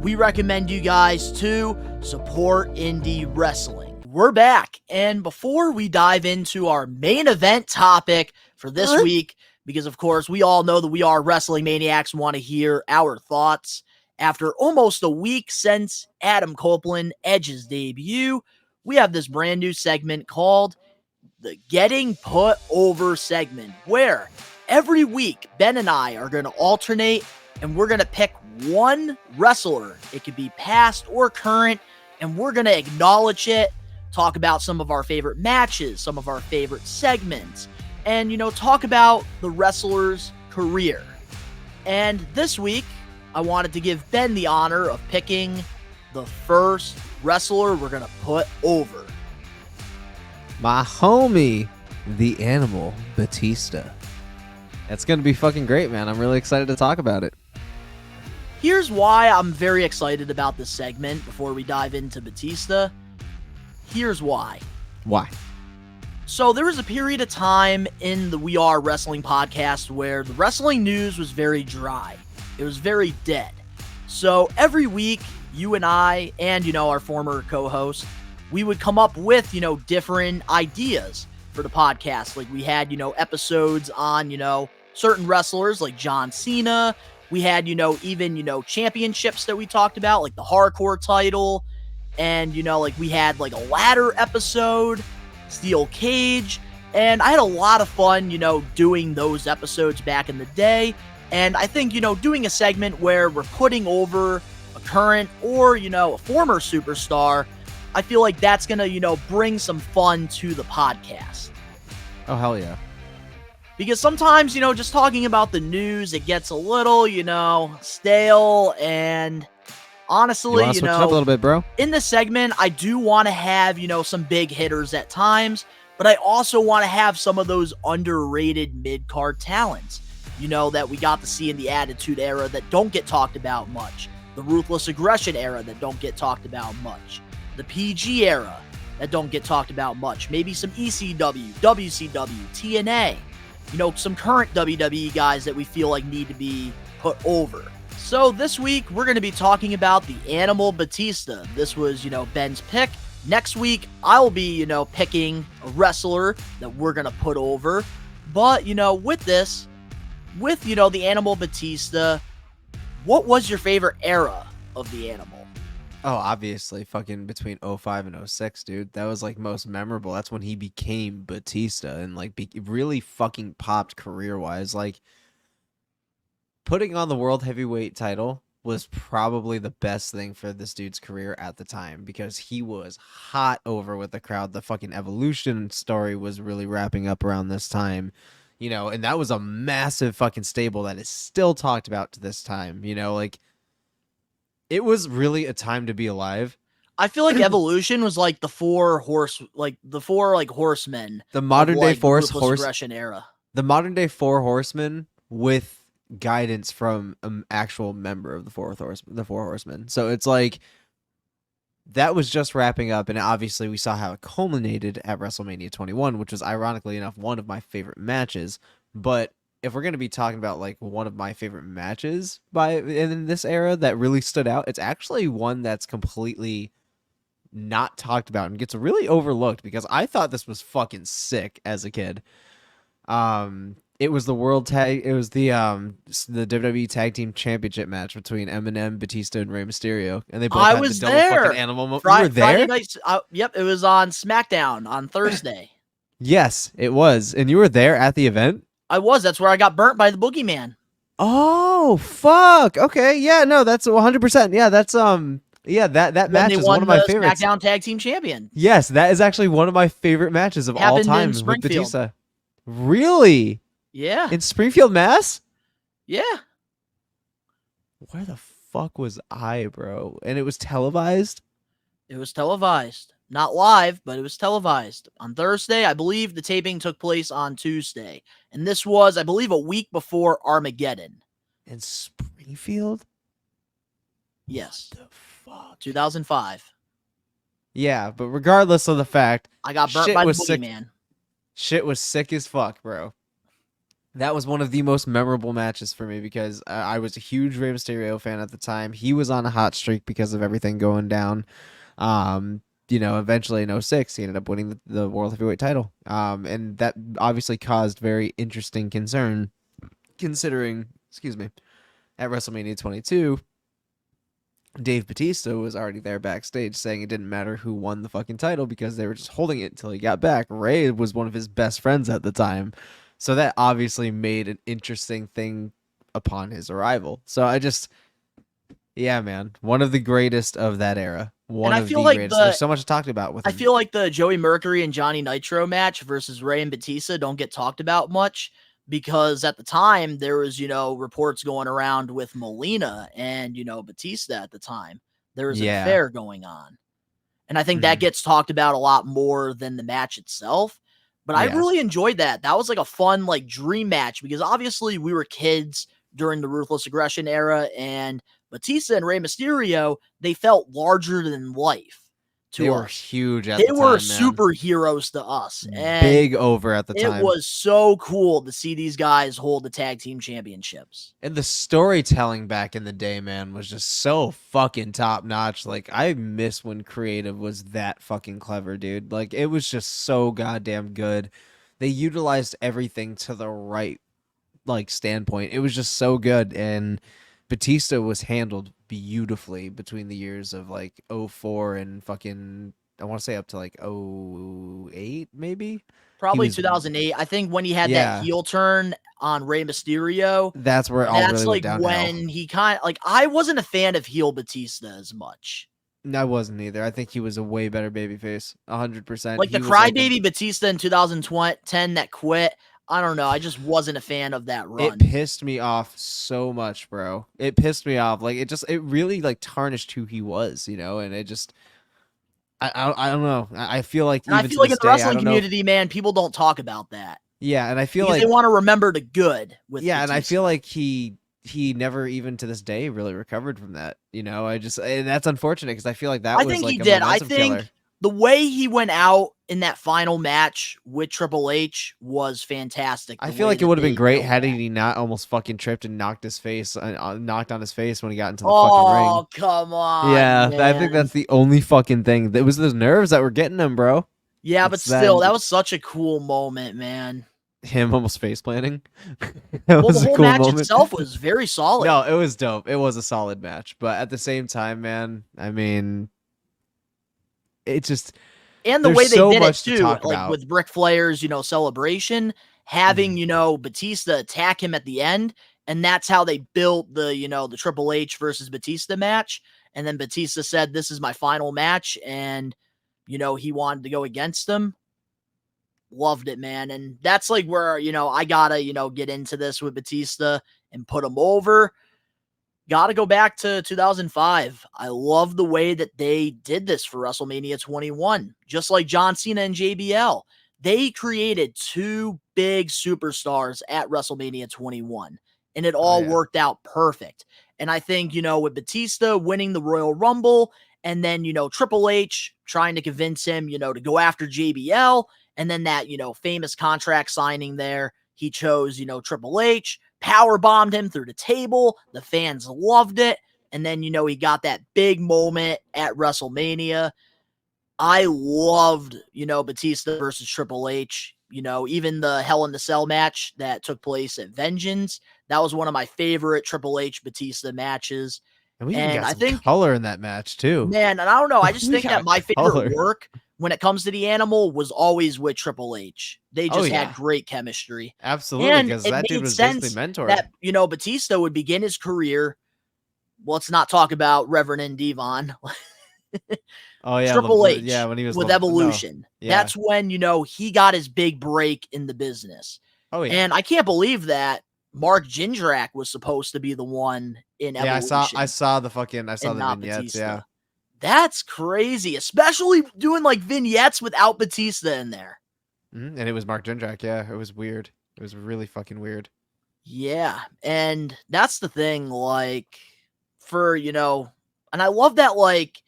We recommend you guys to support indie wrestling. We're back, and before we dive into our main event topic for this week, because of course we all know that we are wrestling maniacs and want to hear our thoughts after almost a week since Adam Copeland Edge's debut, we have this brand new segment called the Getting Put Over segment, where every week Ben and I are going to alternate and we're going to pick one wrestler. It could be past or current, and we're going to acknowledge it, talk about some of our favorite matches, some of our favorite segments, and, talk about the wrestler's career. And this week, I wanted to give Ben the honor of picking the first wrestler we're going to put over. My homie, the Animal Batista. It's going to be fucking great, man. I'm really excited to talk about it. Here's why I'm very excited about this segment before we dive into Batista. Here's why. Why? So there was a period of time in the We Are Wrestling podcast where the wrestling news was very dry. It was very dead. So every week, you and I and, our former co-host, we would come up with, different ideas for the podcast. Like we had, episodes on, certain wrestlers like John Cena. We had, even, championships that we talked about, like the hardcore title. And, we had like a ladder episode, steel cage. And I had a lot of fun, doing those episodes back in the day. And I think, doing a segment where we're putting over a current or, a former superstar, I feel like that's going to, bring some fun to the podcast. Oh, hell yeah. Because sometimes, just talking about the news, it gets a little, stale. And honestly, switch it up a little bit, bro? In this segment, I do want to have, some big hitters at times, but I also want to have some of those underrated mid-card talents, that we got to see in the Attitude Era that don't get talked about much. The Ruthless Aggression Era that don't get talked about much. The PG Era that don't get talked about much. Maybe some ECW, WCW, TNA. Some current WWE guys that we feel like need to be put over. So this week, we're going to be talking about the Animal Batista. This was, Ben's pick. Next week, I'll be, picking a wrestler that we're going to put over. But, with this, with, the Animal Batista, what was your favorite era of the Animal? Oh, obviously, fucking between 05 and 06, dude. That was, like, most memorable. That's when he became Batista and, like, really fucking popped career-wise. Like, putting on the World Heavyweight title was probably the best thing for this dude's career at the time because he was hot over with the crowd. The fucking Evolution story was really wrapping up around this time. And that was a massive fucking stable that is still talked about to this time, like, it was really a time to be alive. I feel like Evolution was like the four horsemen. The modern day aggression era. The modern day four horsemen with guidance from an actual member of the four horsemen. So it's like, that was just wrapping up, and obviously we saw how it culminated at WrestleMania 21, which was ironically enough one of my favorite matches. But if we're going to be talking about like one of my favorite matches in this era that really stood out, it's actually one that's completely not talked about and gets really overlooked because I thought this was fucking sick as a kid. It was the the WWE Tag Team Championship match between Eminem, Batista, and Rey Mysterio, and they both had the double fucking animal. You were there? Friday night, yep, it was on SmackDown on Thursday. Yes, it was, and you were there at the event. I was. That's where I got burnt by the Boogeyman. Oh fuck! Okay, yeah, no, that's 100%. Yeah, that's yeah, that match is one of my favorites. SmackDown Tag Team Champion. Yes, that is actually one of my favorite matches of all time with Batista. Really? Yeah. In Springfield, Mass? Yeah. Where the fuck was I, bro? And it was televised? It was televised. Not live, but it was televised. On Thursday, I believe the taping took place on Tuesday. And this was, I believe, a week before Armageddon. In Springfield. Mayfield? Yes. The fuck? 2005. Yeah, but regardless of the fact, I got burnt shit by the was sick. boogeyman. Shit was sick as fuck, bro. That was one of the most memorable matches for me because I was a huge Rey Mysterio fan at the time. He was on a hot streak because of everything going down. Eventually in '06, he ended up winning the World Heavyweight title. And that obviously caused very interesting concern considering, at WrestleMania 22, Dave Bautista was already there backstage saying it didn't matter who won the fucking title because they were just holding it until he got back. Ray was one of his best friends at the time. So that obviously made an interesting thing upon his arrival. So yeah, man, one of the greatest of that era. Greatest. There's so much to talk about with him. I feel like the Joey Mercury and Johnny Nitro match versus Ray and Batista don't get talked about much because at the time there was, reports going around with Molina and, Batista at the time. There was an affair going on. And I think that gets talked about a lot more than the match itself. But I really enjoyed that. That was like a fun, dream match because obviously we were kids during the Ruthless Aggression era, and Batista and Rey Mysterio, they felt larger than life to us. They were huge at the time, They were man. superheroes to us. And big over at the time. It was so cool to see these guys hold the tag team championships. And the storytelling back in the day, man, was just so fucking top notch. Like, I miss when creative was that fucking clever, dude. Like, it was just so goddamn good. They utilized everything to the right, standpoint. It was just so good. And Batista was handled beautifully between the years of 04 and fucking, I want to say up to 08 maybe. Probably 2008. I think when he had that heel turn on Rey Mysterio, that's where it all really went downhill. When he kind of I wasn't a fan of heel Batista as much. I wasn't either. I think he was a way better babyface, 100%. Like the crybaby Batista in 2010 that quit. I don't know. I just wasn't a fan of that run. It pissed me off so much, bro. It pissed me off. It really tarnished who he was, and it just, I don't know. I feel like, I feel like in the wrestling community, man, people don't talk about that. Yeah, and I feel because they want to remember the good with Batista. And I feel like he never even to this day really recovered from that. And that's unfortunate because I feel like that was think he a did. momentum killer. The way he went out in that final match with Triple H was fantastic. I feel like it would have been great had he not almost fucking tripped and knocked on his face when he got into the fucking ring. Oh, come on. Yeah, man. I think that's the only fucking thing. It was those nerves that were getting him, bro. Yeah, but still, that was such a cool moment, man. Him almost face planting. The whole match itself was very solid. No, it was dope. It was a solid match. But at the same time, man, I mean, it just, and the way they did it too, about. With Ric Flair's, celebration, having, Batista attack him at the end, and that's how they built the, the Triple H versus Batista match. And then Batista said, "This is my final match," and he wanted to go against him. Loved it, man. And that's where, I gotta, get into this with Batista and put him over. Got to go back to 2005. I love the way that they did this for WrestleMania 21. Just like John Cena and JBL. They created two big superstars at WrestleMania 21. And it all worked out perfect. And I think, with Batista winning the Royal Rumble, and then, Triple H trying to convince him, to go after JBL, and then that, famous contract signing there, he chose, Triple H. Power bombed him through the table. The fans loved it. And then, he got that big moment at WrestleMania. I loved, Batista versus Triple H. Even the Hell in the Cell match that took place at Vengeance. That was one of my favorite Triple H Batista matches. And we even got some color in that match, too. Man, and I don't know. I just think that my favorite work when it comes to the Animal was always with Triple H. They just had great chemistry. Absolutely, because that dude was basically mentored. That, Batista would begin his career. Well, let's not talk about Reverend and Devon. Oh, yeah. Triple H when he was with Evolution. No. Yeah. That's when, he got his big break in the business. Oh, yeah. And I can't believe that Mark Jindrak was supposed to be the one in Evolution. Yeah, I saw the vignettes, Batista. yeah. That's crazy, especially doing vignettes without Batista in there. And it was Mark Jindrak, yeah. It was weird. It was really fucking weird. Yeah, and that's the thing, like, and I love that, like,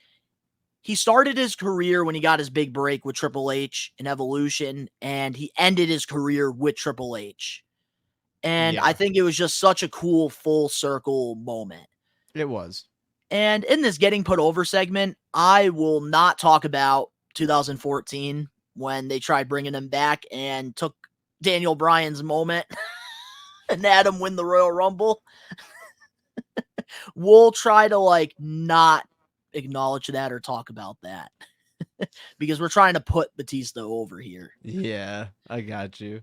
he started his career when he got his big break with Triple H in Evolution, and he ended his career with Triple H. And I Yeah, think it was just such a cool full circle moment. it was. And in this Getting Put Over segment, I will not talk about 2014 when they tried bringing him back and took Daniel Bryan's moment and had him win the Royal Rumble. We'll try to like not acknowledge that or talk about that because we're trying to put Batista over here. Yeah, I got you.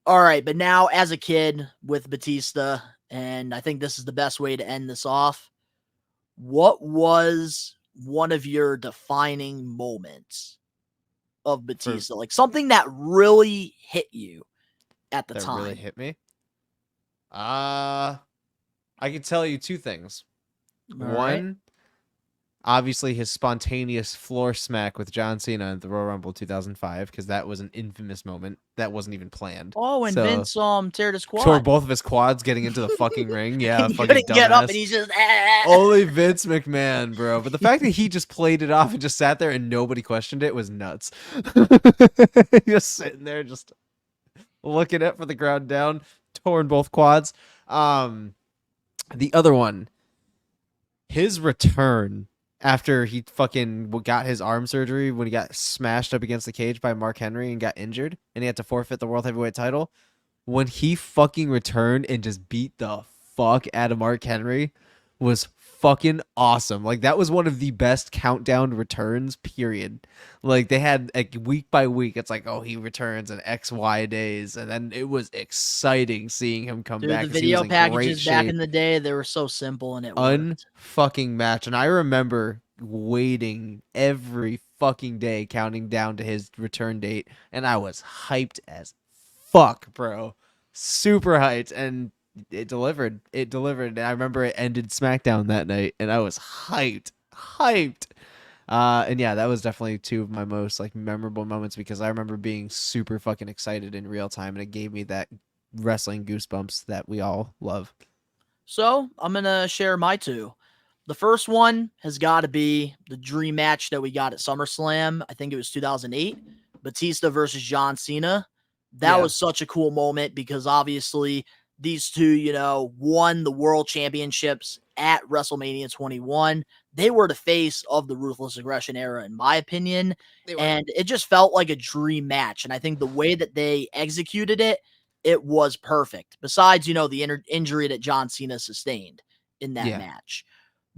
All right, but now as a kid with Batista, and I think this is the best way to end this off. What was one of your defining moments of Batista? Like something that really hit you at the That time. really hit me. I can tell you two things. All One, right. obviously his spontaneous floor smack with John Cena at the Royal Rumble 2005, because that was an infamous moment. That wasn't even planned. Oh, and So, Vince teared his quad. tore both of his quads getting into the fucking ring. Yeah, and he fucking couldn't get up, dumbass. and he's just Only Vince McMahon, bro. But the fact that he just played it off and just sat there and nobody questioned it was nuts. Just sitting there, just looking at for the ground down, torn both quads. The other one, his return after he fucking got his arm surgery when he got smashed up against the cage by Mark Henry and got injured and he had to forfeit the World Heavyweight title. When he fucking returned and just beat the fuck out of Mark Henry was fucking awesome. Like, that was one of the best countdown returns, period. Like, they had like week by week, it's like, oh, he returns in XY days. And then it was exciting seeing him come Dude, back. the 'cause he was video in packages great back shape. in the day, they were so simple and it worked. Unfucking match. And I remember waiting every fucking day counting down to his return date. And I was hyped as fuck, bro. Super hyped. And it delivered. It delivered. And I remember it ended SmackDown that night. And I was hyped. Hyped. And yeah, that was definitely two of my most like memorable moments because I remember being super fucking excited in real time. And it gave me that wrestling goosebumps that we all love. So I'm going to share my two. The first one has got to be the dream match that we got at SummerSlam. I think it was 2008. Batista versus John Cena. That Yeah. was such a cool moment because obviously these two, won the world championships at WrestleMania 21. They were the face of the Ruthless Aggression era, in my opinion. And it just felt like a dream match. And I think the way that they executed it, it was perfect. Besides, the injury that John Cena sustained in that match.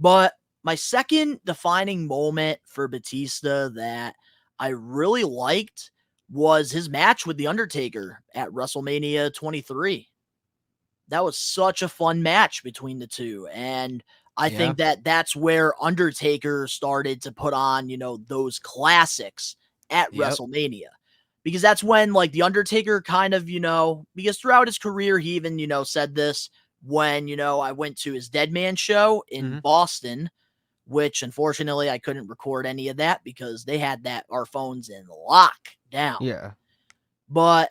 But my second defining moment for Batista that I really liked was his match with The Undertaker at WrestleMania 23. That was such a fun match between the two. And I think that that's where Undertaker started to put on, those classics at WrestleMania. Because that's when, like, The Undertaker kind of, because throughout his career, he even, said this when, I went to his Dead Man show in Boston, which unfortunately I couldn't record any of that because they had our phones in lockdown. Yeah. But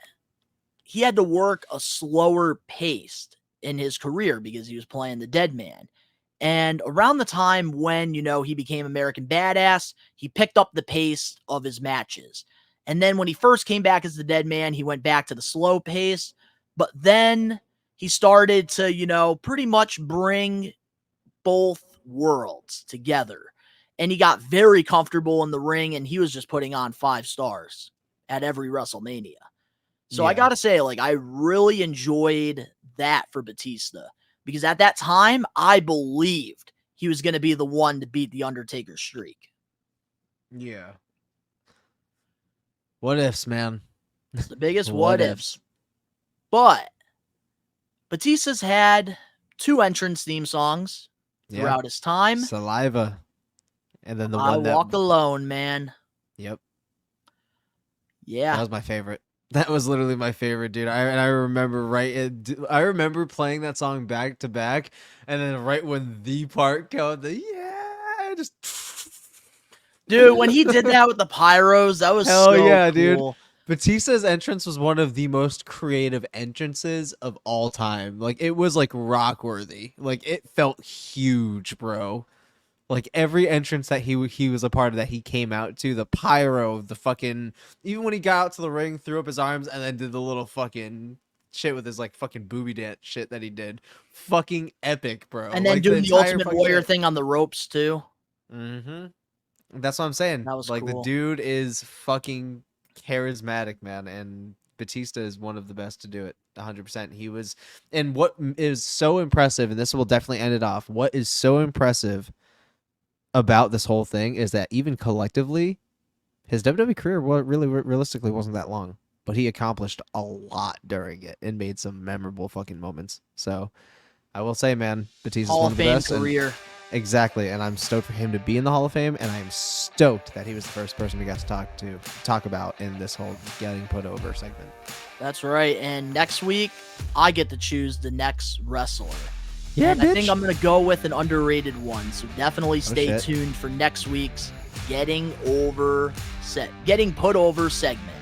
he had to work a slower pace in his career because he was playing the Dead Man. And around the time when, he became American Badass, he picked up the pace of his matches. And then when he first came back as the Dead Man, he went back to the slow pace. But then he started to, pretty much bring both worlds together. And he got very comfortable in the ring, and he was just putting on 5 stars at every WrestleMania. So I got to say, like, I really enjoyed that for Batista. Because at that time, I believed he was going to be the one to beat The Undertaker's streak. Yeah. What ifs, man? It's the biggest what ifs. But Batista's had 2 entrance theme songs throughout his time. Saliva. And then the I one that Walk Alone, man. Yep. Yeah. That was my favorite. That was literally my favorite, dude. I remember I remember playing that song back to back, and then right when the part came, just dude, when he did that with the pyros, that was hell so yeah, cool. dude. Batista's entrance was one of the most creative entrances of all time. Like, it was like rock worthy. Like, it felt huge, bro. Like, every entrance that he was a part of, that he came out to, the pyro, the fucking, even when he got out to the ring, threw up his arms, and then did the little fucking shit with his like fucking booby dance shit that he did. Fucking epic, bro. And then like, doing the entire Ultimate fucking Warrior shit. thing on the ropes too. Mm-hmm. That's what I'm saying. That was like cool. The dude is fucking charismatic, man, and Batista is one of the best to do it. 100%. He was, and what is so impressive, and this will definitely end it off. What is so impressive about this whole thing is that even collectively, his WWE career really realistically wasn't that long, but he accomplished a lot during it and made some memorable fucking moments. So I will say, man, Batista's Hall one of of the Fame best. career. Exactly, and I'm stoked for him to be in the Hall of Fame, and I'm stoked that he was the first person we got to talk about in this whole getting put over segment. That's right. And next week, I get to choose the next wrestler. Yeah, and I think I'm going to go with an underrated one. So definitely stay shit. tuned for next week's Getting Put Over segment.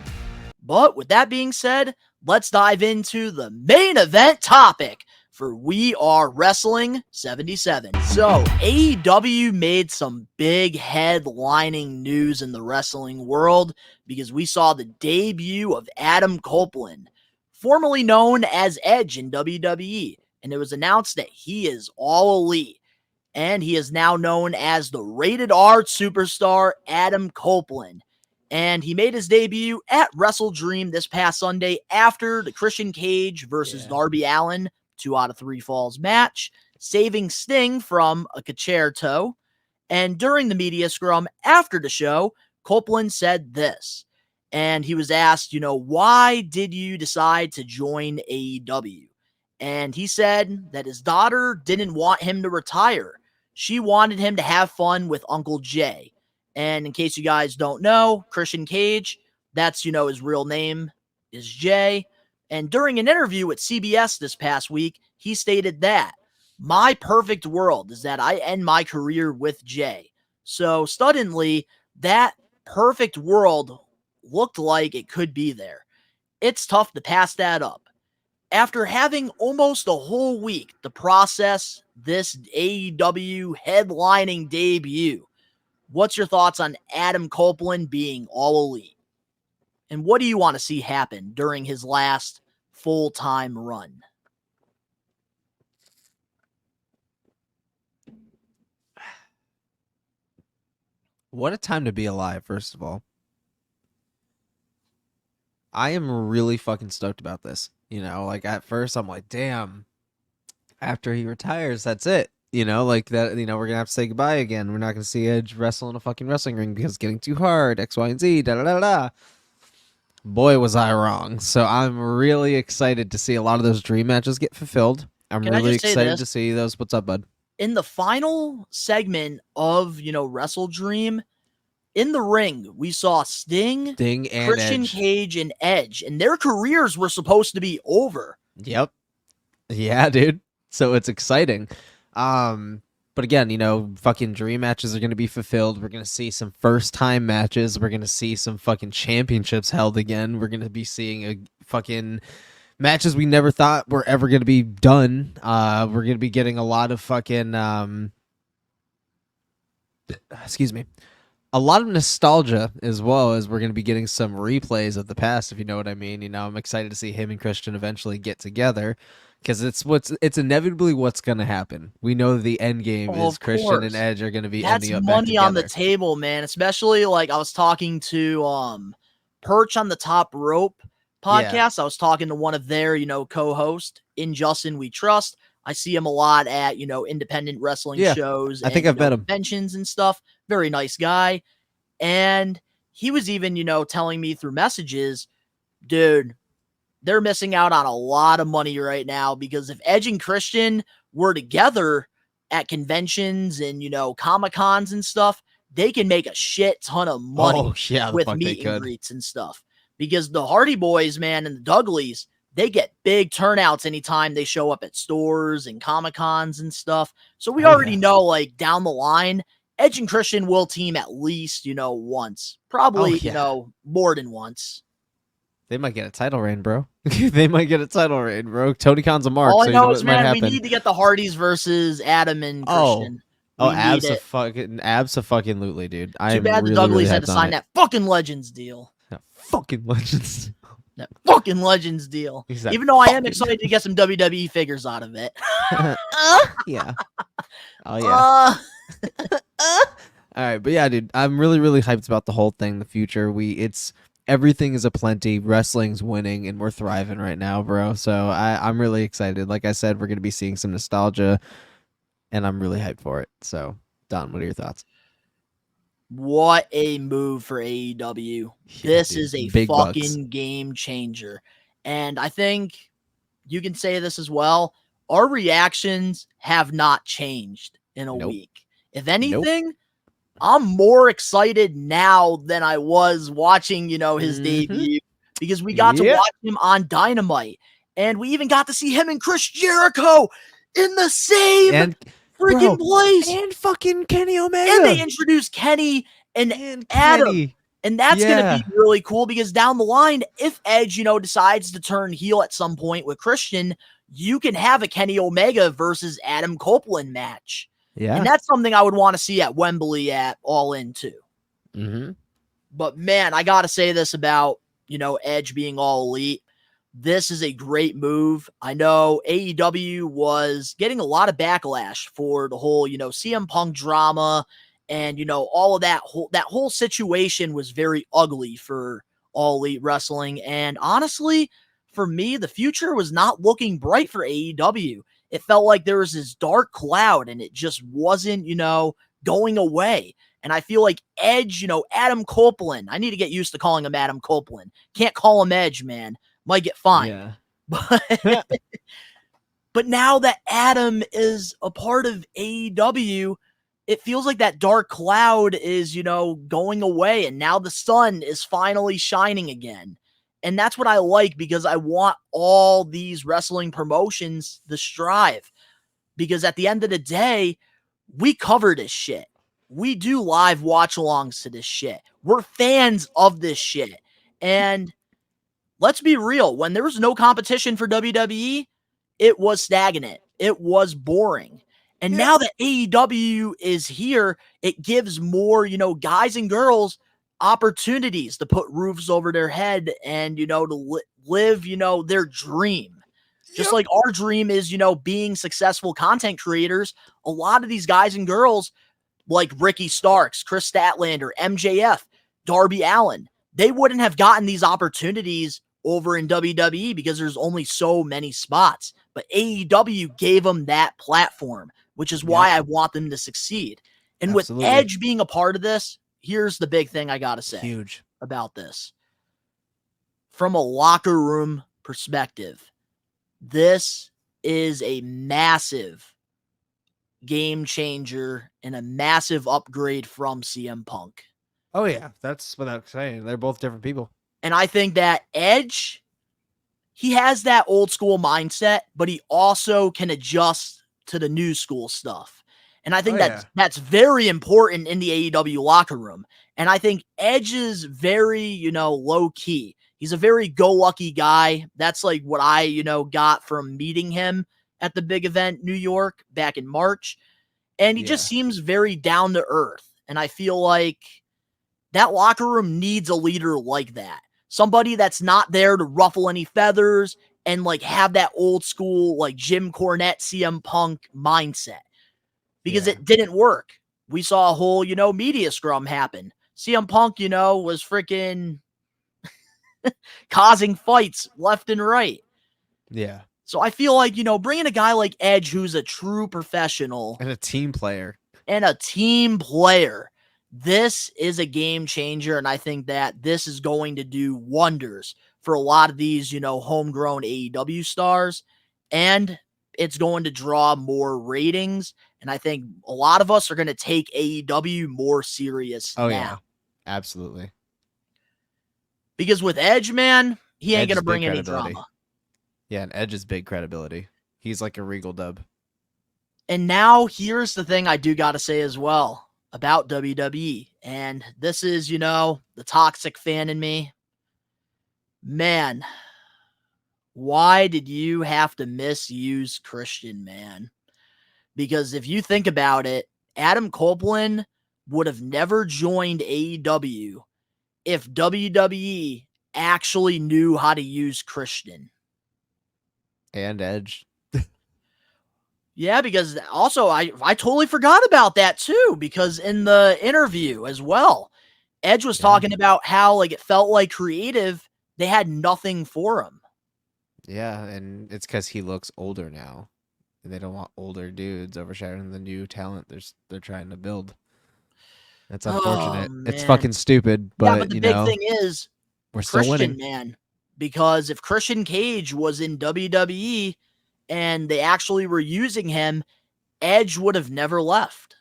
But with that being said, let's dive into the main event topic for We Are Wrestling 77. So AEW made some big headlining news in the wrestling world because we saw the debut of Adam Copeland, formerly known as Edge in WWE. And it was announced that he is all elite. And he is now known as the rated R superstar Adam Copeland. And he made his debut at Wrestle Dream this past Sunday after the Christian Cage versus Darby Allin 2 out of 3 falls match, saving Sting from a concerto. And during the media scrum after the show, Copeland said this. And he was asked, why did you decide to join AEW? And he said that his daughter didn't want him to retire. She wanted him to have fun with Uncle Jay. And in case you guys don't know, Christian Cage, that's, his real name is Jay. And during an interview with CBS this past week, he stated that my perfect world is that I end my career with Jay. So suddenly, that perfect world looked like it could be there. It's tough to pass that up. After having almost a whole week to process this AEW headlining debut, what's your thoughts on Adam Copeland being all elite? And what do you want to see happen during his last full-time run? What a time to be alive, first of all. I am really fucking stoked about this. Like, at first I'm like, damn, after he retires, that's it. Like that, we're going to have to say goodbye again. We're not going to see Edge wrestle in a fucking wrestling ring because it's getting too hard, X, Y, and Z, da-da-da-da. Boy, was I wrong. So I'm really excited to see a lot of those dream matches get fulfilled. I'm really excited to see those. What's up, bud? In the final segment of, Wrestle Dream, in the ring, we saw Sting and Christian Cage, and Edge, and their careers were supposed to be over. Yep. Yeah, dude. So it's exciting. But again, fucking dream matches are going to be fulfilled. We're going to see some first-time matches. We're going to see some fucking championships held again. We're going to be seeing a fucking matches we never thought were ever going to be done. We're going to be getting a lot of fucking excuse me. A lot of nostalgia, as well as we're going to be getting some replays of the past, if you know what I mean. I'm excited to see him and Christian eventually get together, because it's inevitably what's going to happen. We know the end game is Christian and Edge are going to be ending up back together. That's money on the table, man. Especially, like, I was talking to Perch on the Top Rope podcast. Yeah. I was talking to one of their, co-hosts, In Justin We Trust. I see him a lot at, independent wrestling shows. I think I've met him. Conventions and stuff. Very nice guy. And he was even, telling me through messages, dude, they're missing out on a lot of money right now, because if Edge and Christian were together at conventions and, Comic-Cons and stuff, they can make a shit ton of money with meet and greets and stuff. Because the Hardy Boys, man, and the Dudleys, they get big turnouts anytime they show up at stores and Comic-Cons and stuff. So we already know, like, down the line, Edge and Christian will team at least, once. Probably, more than once. They might get a title reign, bro. They might get a title reign, bro. Tony Khan's a mark, All so I you know know what is, might man, we happen. need to get the Hardys versus Adam and Christian. Oh, We need it. abso-fucking-lutely, dude. I Too am bad the really, Dudleys really had to hyped on sign it. that fucking Legends deal. That fucking Legends. That fucking Legends deal. He's that Even though I am fucking- excited to get some WWE figures out of it. Yeah. Oh yeah. All right, but yeah, dude, I'm really, really hyped about the whole thing. The future, it's everything is aplenty. Wrestling's winning, and we're thriving right now, bro. So I'm really excited. Like I said, we're gonna be seeing some nostalgia, and I'm really hyped for it. So, Don, what are your thoughts? What a move for AEW. Yeah, This dude, is a big bucks. fucking game changer. And I think you can say this as well. Our reactions have not changed in a Nope. week. If anything, I'm more excited now than I was watching, his debut, because we got to watch him on Dynamite. And we even got to see him and Chris Jericho in the same freaking place. And fucking Kenny Omega. And they introduced Kenny and Adam. Kenny. And that's going to be really cool because down the line, if Edge, decides to turn heel at some point with Christian, you can have a Kenny Omega versus Adam Copeland match. Yeah. And that's something I would want to see at Wembley at All In too. Mm-hmm. But man, I got to say this about, Edge being All Elite. This is a great move. I know AEW was getting a lot of backlash for the whole, CM Punk drama and, all of that whole situation was very ugly for All Elite Wrestling. And honestly, for me, the future was not looking bright for AEW. It felt like there was this dark cloud and it just wasn't, going away. And I feel like Edge, Adam Copeland, I need to get used to calling him Adam Copeland. Can't call him Edge, man. Might get fined. Yeah. But now that Adam is a part of AEW, it feels like that dark cloud is, going away. And now the sun is finally shining again. And that's what I like because I want all these wrestling promotions to strive. Because at the end of the day, we cover this shit. We do live watch-alongs to this shit. We're fans of this shit. And let's be real. When there was no competition for WWE, it was stagnant. It was boring. And now that AEW is here, it gives more, guys and girls opportunities to put roofs over their head and, to live, their dream. Just like our dream is, being successful content creators. A lot of these guys and girls like Ricky Starks, Chris Statlander, MJF, Darby Allin, they wouldn't have gotten these opportunities over in WWE because there's only so many spots. But AEW gave them that platform, which is why I want them to succeed. And Absolutely. with Edge being a part of this, here's the big thing I got to say Huge about this. From a locker room perspective, this is a massive game changer and a massive upgrade from CM Punk. Oh yeah, that's without saying. They're both different people. And I think that Edge, he has that old school mindset, but he also can adjust to the new school stuff. And I think that's very important in the AEW locker room. And I think Edge is very, low key. He's a very go-lucky guy. That's like what I, got from meeting him at the big event New York back in March. And he just seems very down to earth. And I feel like that locker room needs a leader like that. Somebody that's not there to ruffle any feathers and like have that old school, like Jim Cornette, CM Punk mindset. Because it didn't work. We saw a whole, media scrum happen. CM Punk, was freaking causing fights left and right. Yeah. So I feel like, bringing a guy like Edge, who's a true professional And a team player. This is a game changer. And I think that this is going to do wonders for a lot of these, homegrown AEW stars. And it's going to draw more ratings. And I think a lot of us are going to take AEW more serious now. Yeah. Absolutely. Because with Edge, man, he ain't Edge going to is bring big any credibility. drama. Yeah, and Edge is big credibility. He's like a Regal dub. And now here's the thing I do got to say as well about WWE. And this is, the toxic fan in me. Man, why did you have to misuse Christian, man? Because if you think about it, Adam Copeland would have never joined AEW if WWE actually knew how to use Christian. And Edge. Yeah, because also I totally forgot about that too, because in the interview as well, Edge was talking about how like it felt like creative, they had nothing for him. Yeah, and it's because he looks older now. And they don't want older dudes overshadowing the new talent they're trying to build. That's unfortunate. It's fucking stupid, but, yeah, but the big thing is we're still Christian, winning. man. Because if Christian Cage was in WWE and they actually were using him, Edge would have never left.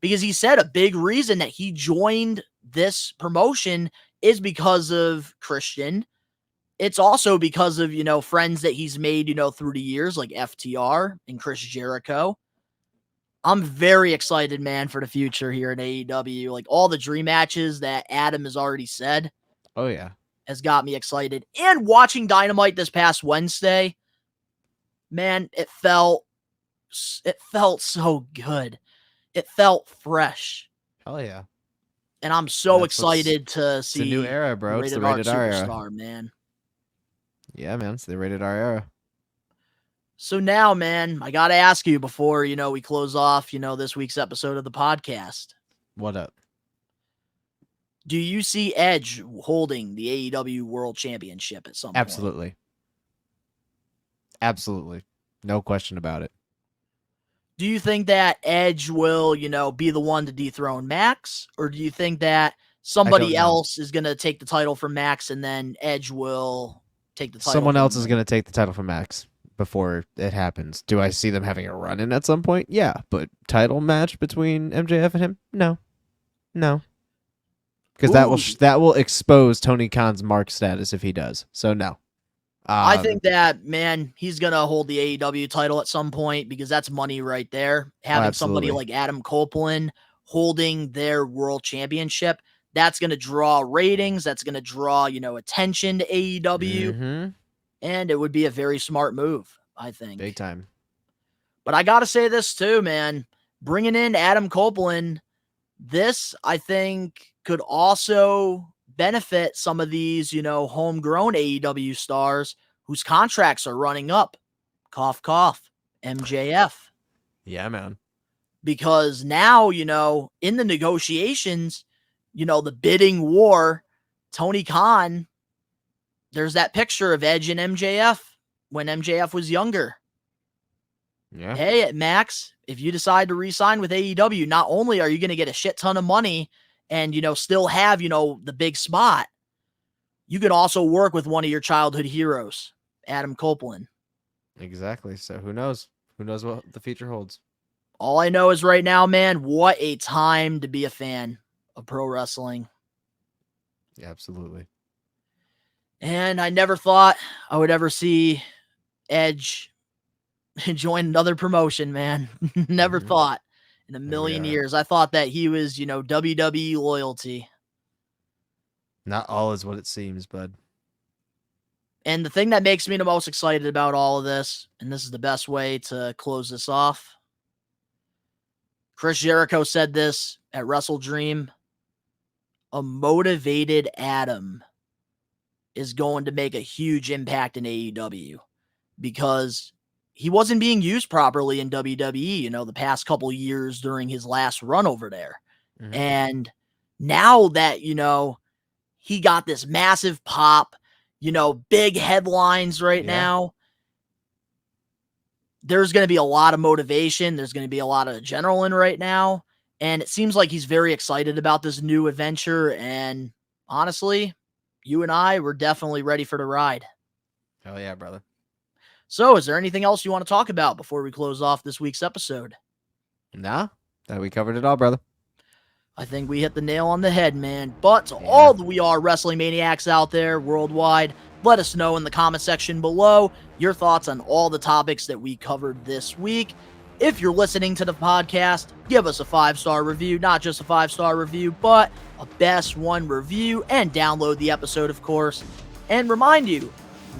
Because he said a big reason that he joined this promotion is because of Christian. It's also because of, friends that he's made, through the years, like FTR and Chris Jericho. I'm very excited, man, for the future here at AEW. Like all the dream matches that Adam has already said. Oh, yeah. Has got me excited. And watching Dynamite this past Wednesday, man, it felt so good. It felt fresh. Hell yeah. And I'm so excited to see the new era, bro. It's the rated R superstar, era. man. Yeah, man. It's the rated R era. So now, man, I got to ask you before, we close off, this week's episode of the podcast. What up? Do you see Edge holding the AEW World Championship at some point? Absolutely. Absolutely. No question about it. Do you think that Edge will, be the one to dethrone Max? Or do you think that somebody else is going to take the title from Max and then Edge will take the title? Someone else is going to take the title from Max before it happens. Do I see them having a run-in at some point? Yeah, but title match between MJF and him? No. Because that will expose Tony Khan's mark status if he does. So no. I think that, man, he's going to hold the AEW title at some point because that's money right there. Having somebody like Adam Copeland holding their world championship, that's going to draw ratings. That's going to draw, attention to AEW. Mm-hmm. And it would be a very smart move, I think. Big time. But I got to say this too, man. Bringing in Adam Copeland, this, I think, could also benefit some of these, homegrown AEW stars whose contracts are running up. Cough, cough. MJF. Yeah, man. Because now, in the negotiations, the bidding war, Tony Khan, there's that picture of Edge and MJF when MJF was younger. Yeah. Hey, Max, if you decide to re-sign with AEW, not only are you going to get a shit ton of money and, still have, the big spot, you can also work with one of your childhood heroes, Adam Copeland. Exactly. So who knows? Who knows what the future holds? All I know is right now, man, what a time to be a fan of pro wrestling. Yeah, absolutely. And I never thought I would ever see Edge join another promotion, man. Never thought in a million years. I thought that he was, WWE loyalty. Not all is what it seems, bud. And the thing that makes me the most excited about all of this, and this is the best way to close this off, Chris Jericho said this at Wrestle Dream, a motivated Adam is going to make a huge impact in AEW because he wasn't being used properly in WWE, the past couple years during his last run over there. Mm-hmm. And now that, he got this massive pop, big headlines right now, there's going to be a lot of motivation. There's going to be a lot of adrenaline right now. And it seems like he's very excited about this new adventure. And honestly, you and I were definitely ready for the ride. Hell yeah, brother. So is there anything else you want to talk about before we close off this week's episode? Nah, that we covered it all, brother. I think we hit the nail on the head, man. But to all the We Are Wrestling Maniacs out there worldwide, let us know in the comment section below your thoughts on all the topics that we covered this week. If you're listening to the podcast, give us a 5-star review, not just a 5-star review, but a best one review, and download the episode, of course. And remind you,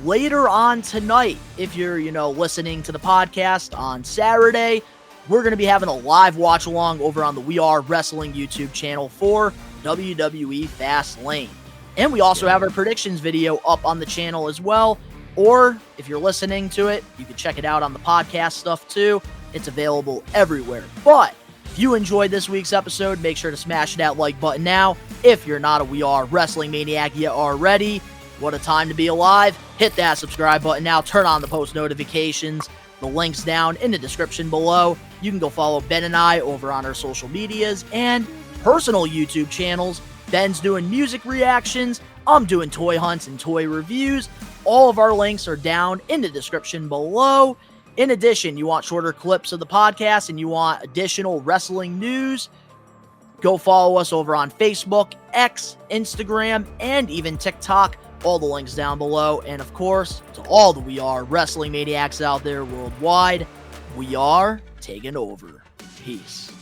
later on tonight, if you're, listening to the podcast on Saturday, we're going to be having a live watch along over on the We Are Wrestling YouTube channel for WWE Fastlane. And we also have our predictions video up on the channel as well. Or if you're listening to it, you can check it out on the podcast stuff too. It's available everywhere. But if you enjoyed this week's episode, make sure to smash that like button now. If you're not a We Are Wrestling Maniac yet already, what a time to be alive. Hit that subscribe button now. Turn on the post notifications. The link's down in the description below. You can go follow Ben and I over on our social medias and personal YouTube channels. Ben's doing music reactions. I'm doing toy hunts and toy reviews. All of our links are down in the description below. In addition, you want shorter clips of the podcast and you want additional wrestling news, go follow us over on Facebook, X, Instagram, and even TikTok. All the links down below. And of course, to all the We Are Wrestling Maniacs out there worldwide, we are taking over. Peace.